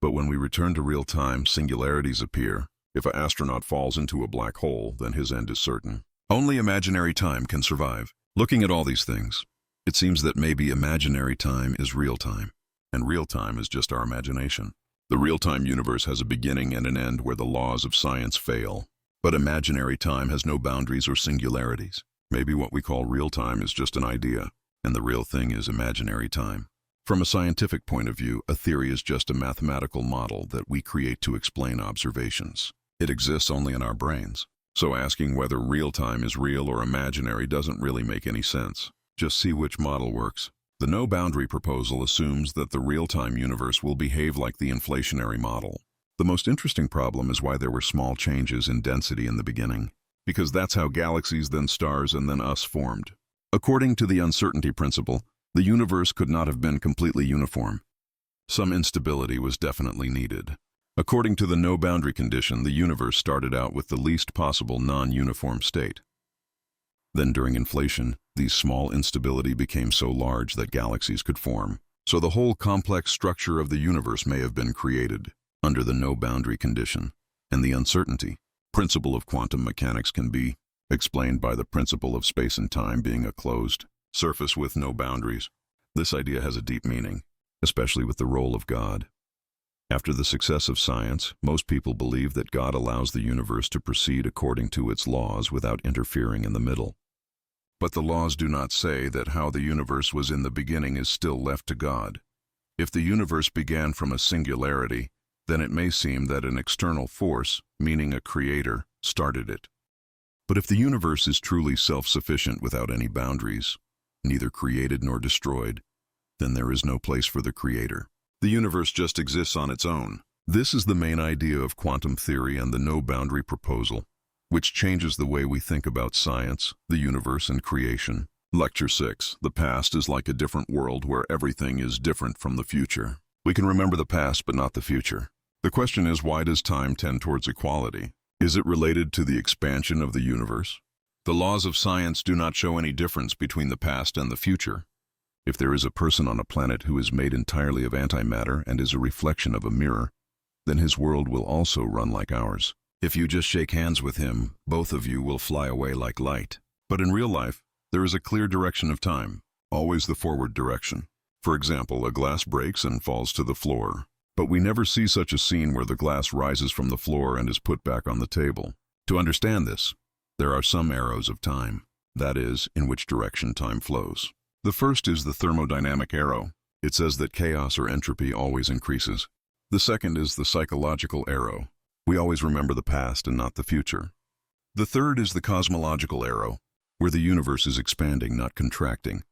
But when we return to real time, singularities appear. If an astronaut falls into a black hole, then his end is certain. Only imaginary time can survive. Looking at all these things, it seems that maybe imaginary time is real time, and real time is just our imagination. The real-time universe has a beginning and an end where the laws of science fail, but imaginary time has no boundaries or singularities. Maybe what we call real time is just an idea. and the real thing is imaginary time. From a scientific point of view, a theory is just a mathematical model that we create to explain observations. It exists only in our brains. So asking whether real time is real or imaginary doesn't really make any sense. Just see which model works. The no-boundary proposal assumes that the real-time universe will behave like the inflationary model. The most interesting problem is why there were small changes in density in the beginning, because that's how galaxies, then stars, and then us formed. According to the uncertainty principle, the universe could not have been completely uniform. Some instability was definitely needed. According to the no-boundary condition, the universe started out with the least possible non-uniform state. Then during inflation, these small instability became so large that galaxies could form. So the whole complex structure of the universe may have been created under the no-boundary condition. And the uncertainty principle of quantum mechanics can be explained by the principle of space and time being a closed surface with no boundaries. This idea has a deep meaning, especially with the role of God. After the success of science, most people believe that God allows the universe to proceed according to its laws without interfering in the middle. But the laws do not say that how the universe was in the beginning is still left to God. If the universe began from a singularity, then it may seem that an external force, meaning a creator, started it. But if the universe is truly self-sufficient without any boundaries, neither created nor destroyed, then there is no place for the creator. The universe just exists on its own. This is the main idea of quantum theory and the no-boundary proposal, which changes the way we think about science, the universe, and creation. Lecture 6. The past is like a different world where everything is different from the future. We can remember the past but not the future. The question is, why does time tend towards equality? Is it related to the expansion of the universe? The laws of science do not show any difference between the past and the future. If there is a person on a planet who is made entirely of antimatter and is a reflection of a mirror, then his world will also run like ours. If you just shake hands with him, both of you will fly away like light. But in real life, there is a clear direction of time, always the forward direction. For example, a glass breaks and falls to the floor. But we never see such a scene where the glass rises from the floor and is put back on the table. To understand this, there are some arrows of time, that is, in which direction time flows. The first is the thermodynamic arrow. It says that chaos or entropy always increases. The second is the psychological arrow. We always remember the past and not the future. The third is the cosmological arrow, where the universe is expanding, not contracting.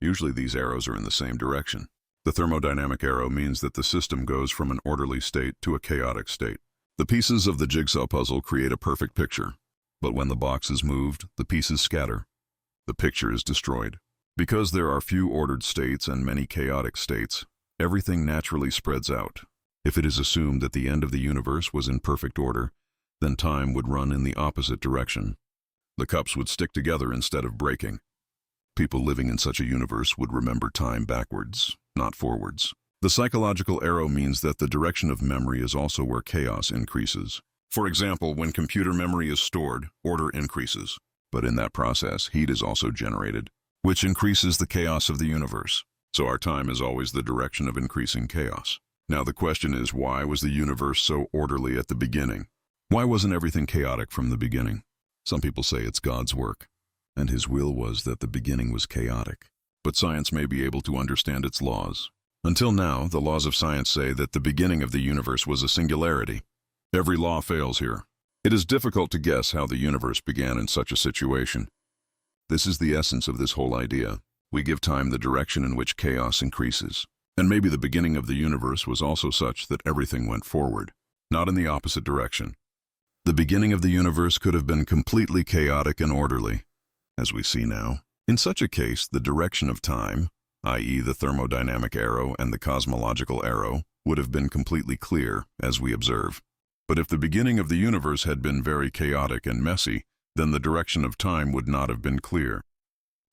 Usually these arrows are in the same direction. The thermodynamic arrow means that the system goes from an orderly state to a chaotic state. The pieces of the jigsaw puzzle create a perfect picture. But when the box is moved, the pieces scatter. The picture is destroyed. Because there are few ordered states and many chaotic states, everything naturally spreads out. If it is assumed that the end of the universe was in perfect order, then time would run in the opposite direction. The cups would stick together instead of breaking. People living in such a universe would remember time backwards, not forwards. The psychological arrow means that the direction of memory is also where chaos increases. For example, when computer memory is stored, order increases. But in that process, heat is also generated, which increases the chaos of the universe. So our time is always the direction of increasing chaos. Now the question is, why was the universe so orderly at the beginning? Why wasn't everything chaotic from the beginning? Some people say it's God's work, and his will was that the beginning was chaotic. But science may be able to understand its laws. Until now, the laws of science say that the beginning of the universe was a singularity. Every law fails here. It is difficult to guess how the universe began in such a situation. This is the essence of this whole idea. We give time the direction in which chaos increases. And maybe the beginning of the universe was also such that everything went forward, not in the opposite direction. The beginning of the universe could have been completely chaotic and orderly, as we see now. In such a case, the direction of time, i.e. the thermodynamic arrow and the cosmological arrow, would have been completely clear, as we observe. But if the beginning of the universe had been very chaotic and messy, then the direction of time would not have been clear.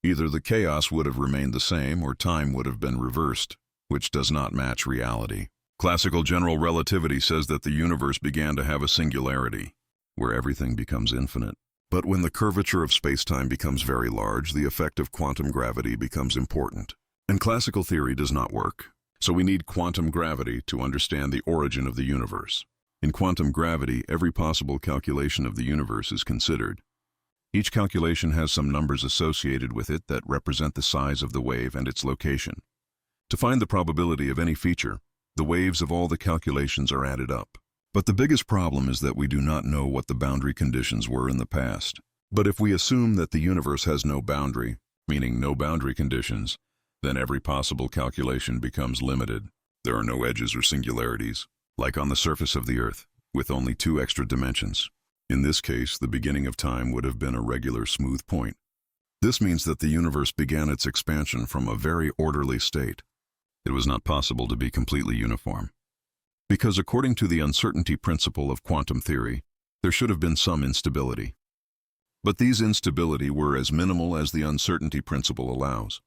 Either the chaos would have remained the same or time would have been reversed, which does not match reality. Classical general relativity says that the universe began to have a singularity, where everything becomes infinite. But when the curvature of space-time becomes very large, the effect of quantum gravity becomes important. And classical theory does not work. So we need quantum gravity to understand the origin of the universe. In quantum gravity, every possible calculation of the universe is considered. Each calculation has some numbers associated with it that represent the size of the wave and its location. To find the probability of any feature, the waves of all the calculations are added up. But the biggest problem is that we do not know what the boundary conditions were in the past. But if we assume that the universe has no boundary, meaning no boundary conditions, then every possible calculation becomes limited. There are no edges or singularities, like on the surface of the Earth, with only 2 extra dimensions. In this case, the beginning of time would have been a regular smooth point. This means that the universe began its expansion from a very orderly state. It was not possible to be completely uniform. Because according to the uncertainty principle of quantum theory, there should have been some instability. But these instability were as minimal as the uncertainty principle allows.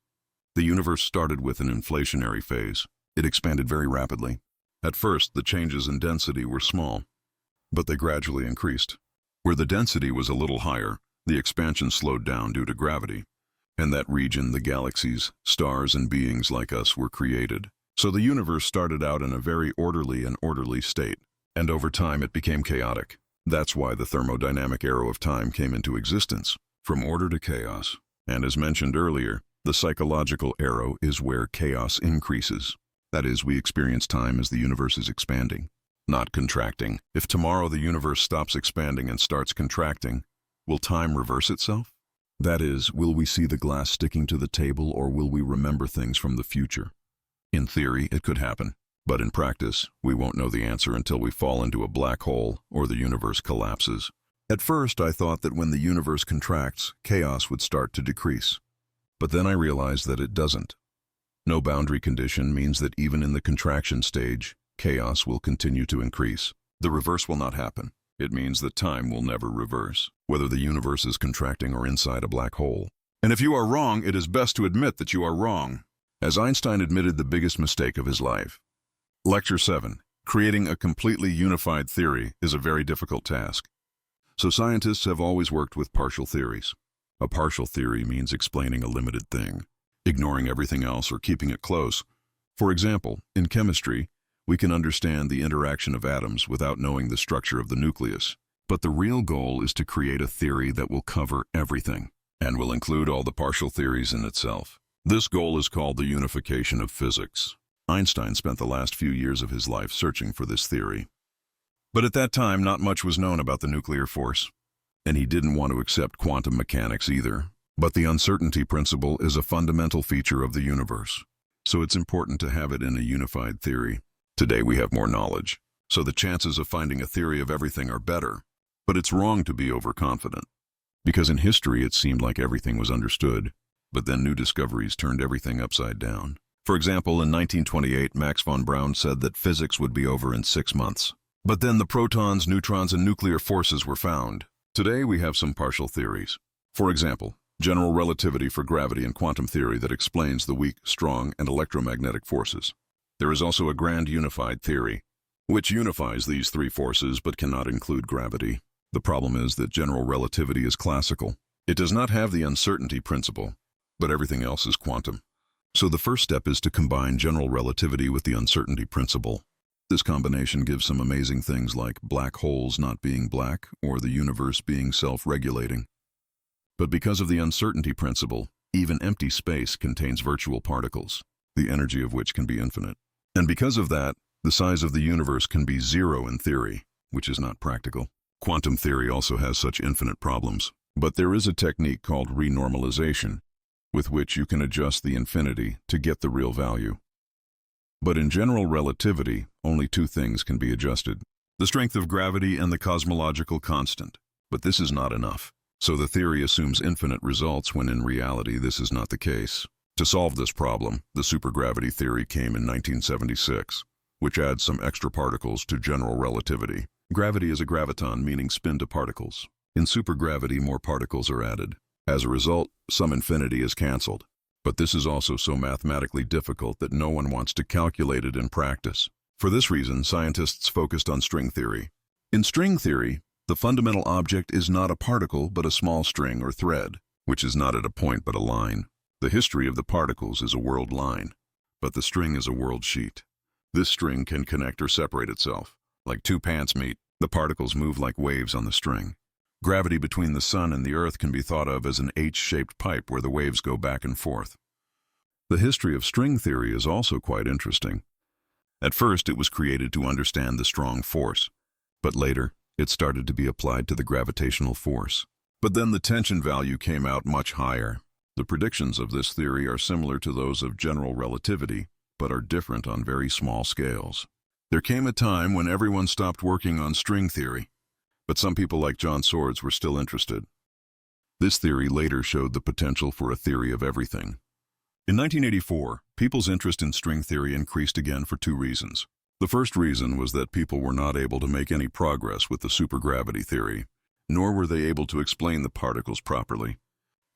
The universe started with an inflationary phase. It expanded very rapidly. At first, the changes in density were small, but they gradually increased. Where the density was a little higher, the expansion slowed down due to gravity. In that region, the galaxies, stars, and beings like us were created. So the universe started out in a very orderly state, and over time it became chaotic. That's why the thermodynamic arrow of time came into existence, from order to chaos. And as mentioned earlier, the psychological arrow is where chaos increases. That is, we experience time as the universe is expanding, not contracting. If tomorrow the universe stops expanding and starts contracting, will time reverse itself? That is, will we see the glass sticking to the table, or will we remember things from the future? In theory, it could happen, but in practice, we won't know the answer until we fall into a black hole or the universe collapses. At first, I thought that when the universe contracts, chaos would start to decrease. But then I realized that it doesn't. No boundary condition means that even in the contraction stage, chaos will continue to increase. The reverse will not happen. It means that time will never reverse, whether the universe is contracting or inside a black hole. And if you are wrong, it is best to admit that you are wrong, as Einstein admitted the biggest mistake of his life. Lecture 7. Creating a completely unified theory is a very difficult task. So scientists have always worked with partial theories. A partial theory means explaining a limited thing, ignoring everything else or keeping it close. For example, in chemistry, we can understand the interaction of atoms without knowing the structure of the nucleus. But the real goal is to create a theory that will cover everything and will include all the partial theories in itself. This goal is called the unification of physics. Einstein spent the last few years of his life searching for this theory. But at that time, not much was known about the nuclear force, and he didn't want to accept quantum mechanics either. But the uncertainty principle is a fundamental feature of the universe, so it's important to have it in a unified theory. Today we have more knowledge, so the chances of finding a theory of everything are better. But it's wrong to be overconfident, because in history it seemed like everything was understood, but then new discoveries turned everything upside down. For example, in 1928, Max von Braun said that physics would be over in 6 months. But then the protons, neutrons, and nuclear forces were found. Today we have some partial theories. For example, general relativity for gravity and quantum theory that explains the weak, strong, and electromagnetic forces. There is also a grand unified theory, which unifies these 3 forces but cannot include gravity. The problem is that general relativity is classical. It does not have the uncertainty principle, but everything else is quantum. So the first step is to combine general relativity with the uncertainty principle. This combination gives some amazing things like black holes not being black or the universe being self-regulating. But because of the uncertainty principle, even empty space contains virtual particles, the energy of which can be infinite. And because of that, the size of the universe can be 0 in theory, which is not practical. Quantum theory also has such infinite problems, but there is a technique called renormalization, with which you can adjust the infinity to get the real value. But in general relativity, only 2 things can be adjusted: the strength of gravity and the cosmological constant. But this is not enough. So the theory assumes infinite results when in reality this is not the case. To solve this problem, the supergravity theory came in 1976, which adds some extra particles to general relativity. Gravity is a graviton, meaning spin to particles. In supergravity, more particles are added. As a result, some infinity is cancelled. But this is also so mathematically difficult that no one wants to calculate it in practice. For this reason, scientists focused on string theory. In string theory, the fundamental object is not a particle but a small string or thread, which is not at a point but a line. The history of the particles is a world line, but the string is a world sheet. This string can connect or separate itself. Like 2 pants meet, the particles move like waves on the string. Gravity between the Sun and the Earth can be thought of as an H-shaped pipe where the waves go back and forth. The history of string theory is also quite interesting. At first, it was created to understand the strong force, but later, it started to be applied to the gravitational force. But then the tension value came out much higher. The predictions of this theory are similar to those of general relativity, but are different on very small scales. There came a time when everyone stopped working on string theory, but some people like John Swords were still interested. This theory later showed the potential for a theory of everything. In 1984, people's interest in string theory increased again for two reasons. The first reason was that people were not able to make any progress with the supergravity theory, nor were they able to explain the particles properly.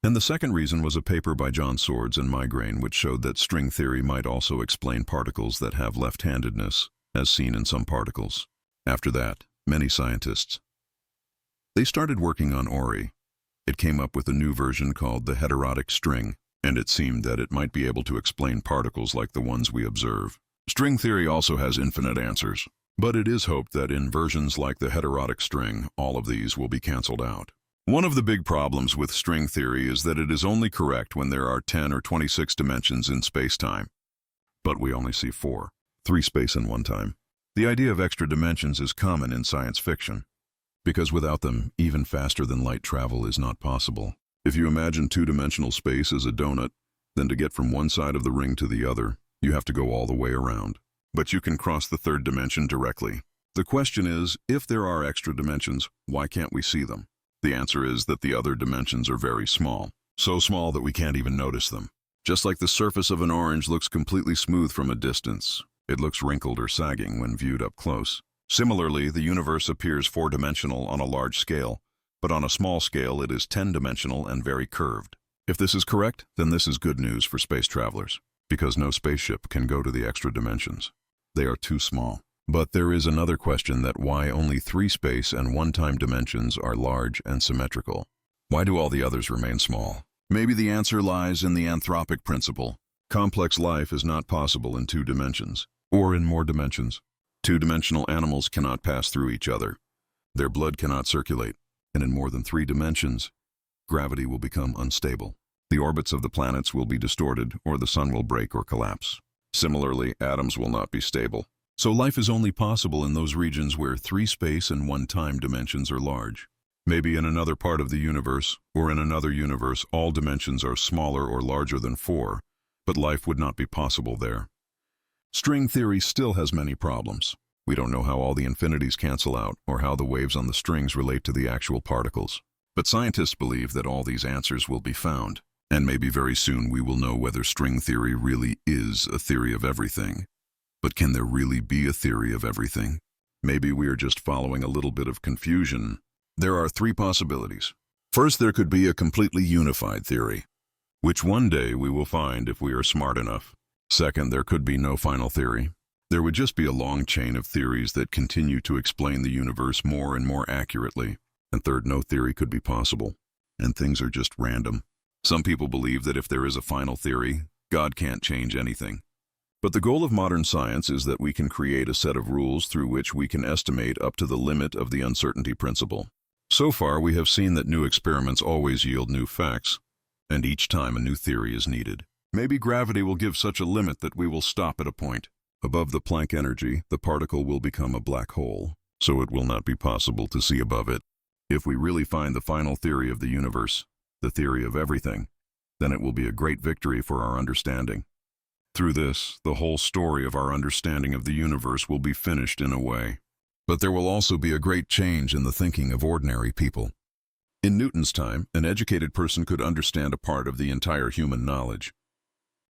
And the second reason was a paper by John Swords and Migraine which showed that string theory might also explain particles that have left-handedness, as seen in some particles. After that, many scientists, they started working on Ori. It came up with a new version called the heterotic string, and it seemed that it might be able to explain particles like the ones we observe. String theory also has infinite answers, but it is hoped that in versions like the heterotic string, all of these will be cancelled out. One of the big problems with string theory is that it is only correct when there are 10 or 26 dimensions in space-time. But we only see 4, 3 space and 1 time. The idea of extra dimensions is common in science fiction, because without them, even faster than light travel is not possible. If you imagine two-dimensional space as a donut, then to get from one side of the ring to the other, you have to go all the way around. But you can cross the third dimension directly. The question is, if there are extra dimensions, why can't we see them? The answer is that the other dimensions are very small, so small that we can't even notice them. Just like the surface of an orange looks completely smooth from a distance, it looks wrinkled or sagging when viewed up close. Similarly, the universe appears four-dimensional on a large scale, but on a small scale it is 10-dimensional and very curved. If this is correct, then this is good news for space travelers, because no spaceship can go to the extra dimensions. They are too small. But there is another question that why only 3 space and 1 time dimensions are large and symmetrical. Why do all the others remain small? Maybe the answer lies in the anthropic principle. Complex life is not possible in 2 dimensions, or in more dimensions. 2-dimensional animals cannot pass through each other. Their blood cannot circulate, and in more than 3 dimensions, gravity will become unstable. The orbits of the planets will be distorted, or the sun will break or collapse. Similarly, atoms will not be stable. So life is only possible in those regions where 3 space and 1 time dimensions are large. Maybe in another part of the universe, or in another universe, all dimensions are smaller or larger than 4, but life would not be possible there. String theory still has many problems. We don't know how all the infinities cancel out, or how the waves on the strings relate to the actual particles. But scientists believe that all these answers will be found, and maybe very soon we will know whether string theory really is a theory of everything. But can there really be a theory of everything? Maybe we are just following a little bit of confusion. There are 3 possibilities. First, there could be a completely unified theory, which one day we will find if we are smart enough. Second, there could be no final theory. There would just be a long chain of theories that continue to explain the universe more and more accurately. And third, no theory could be possible, and things are just random. Some people believe that if there is a final theory, God can't change anything. But the goal of modern science is that we can create a set of rules through which we can estimate up to the limit of the uncertainty principle. So far, we have seen that new experiments always yield new facts, and each time a new theory is needed. Maybe gravity will give such a limit that we will stop at a point. Above the Planck energy, the particle will become a black hole, so it will not be possible to see above it. If we really find the final theory of the universe, the theory of everything, then it will be a great victory for our understanding. Through this, the whole story of our understanding of the universe will be finished in a way. But there will also be a great change in the thinking of ordinary people. In Newton's time, an educated person could understand a part of the entire human knowledge.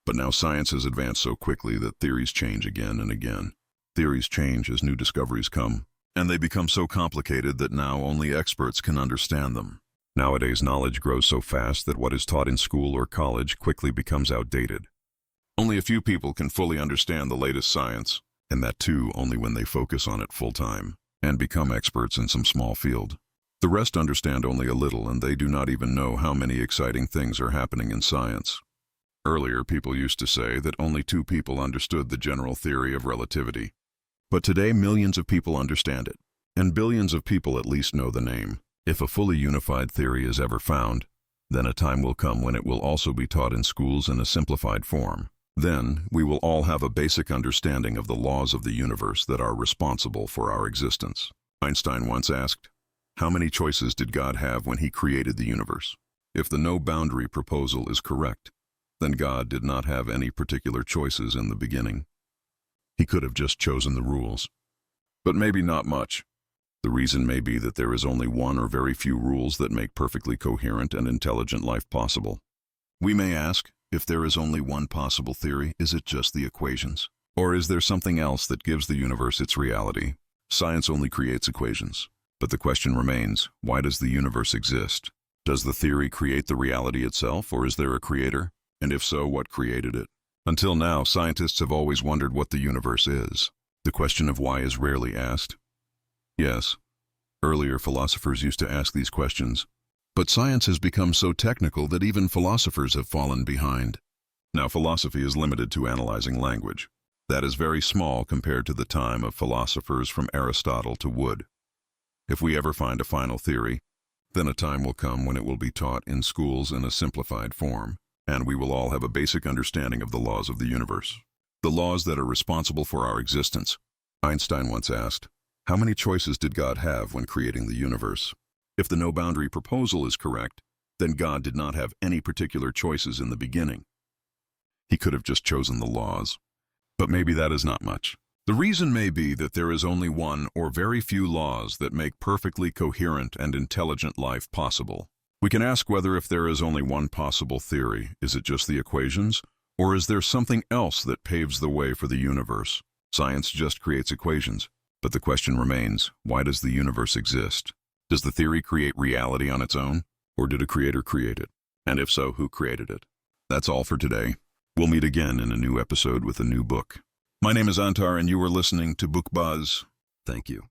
But now science has advanced so quickly that theories change again and again. Theories change as new discoveries come, and they become so complicated that now only experts can understand them. Nowadays, knowledge grows so fast that what is taught in school or college quickly becomes outdated. Only a few people can fully understand the latest science, and that too only when they focus on it full-time and become experts in some small field. The rest understand only a little, and they do not even know how many exciting things are happening in science. Earlier, people used to say that only 2 people understood the general theory of relativity. But today, millions of people understand it, and billions of people at least know the name. If a fully unified theory is ever found, then a time will come when it will also be taught in schools in a simplified form. Then, we will all have a basic understanding of the laws of the universe that are responsible for our existence. Einstein once asked, "How many choices did God have when he created the universe?" If the no-boundary proposal is correct, then God did not have any particular choices in the beginning. He could have just chosen the rules. But maybe not much. The reason may be that there is only one or very few rules that make perfectly coherent and intelligent life possible. We may ask, if there is only one possible theory, is it just the equations? Or is there something else that gives the universe its reality? Science only creates equations. But the question remains, why does the universe exist? Does the theory create the reality itself, or is there a creator? And if so, what created it? Until now, scientists have always wondered what the universe is. The question of why is rarely asked. Yes, earlier philosophers used to ask these questions, but science has become so technical that even philosophers have fallen behind. Now, philosophy is limited to analyzing language. That is very small compared to the time of philosophers from Aristotle to Wood. If we ever find a final theory, then a time will come when it will be taught in schools in a simplified form, and we will all have a basic understanding of the laws of the universe. The laws that are responsible for our existence. Einstein once asked, "How many choices did God have when creating the universe?" If the no-boundary proposal is correct, then God did not have any particular choices in the beginning. He could have just chosen the laws. But maybe that is not much. The reason may be that there is only one or very few laws that make perfectly coherent and intelligent life possible. We can ask whether if there is only one possible theory, is it just the equations? Or is there something else that paves the way for the universe? Science just creates equations. But the question remains, why does the universe exist? Does the theory create reality on its own? Or did a creator create it? And if so, who created it? That's all for today. We'll meet again in a new episode with a new book. My name is Antar, and you are listening to Book Buzz. Thank you.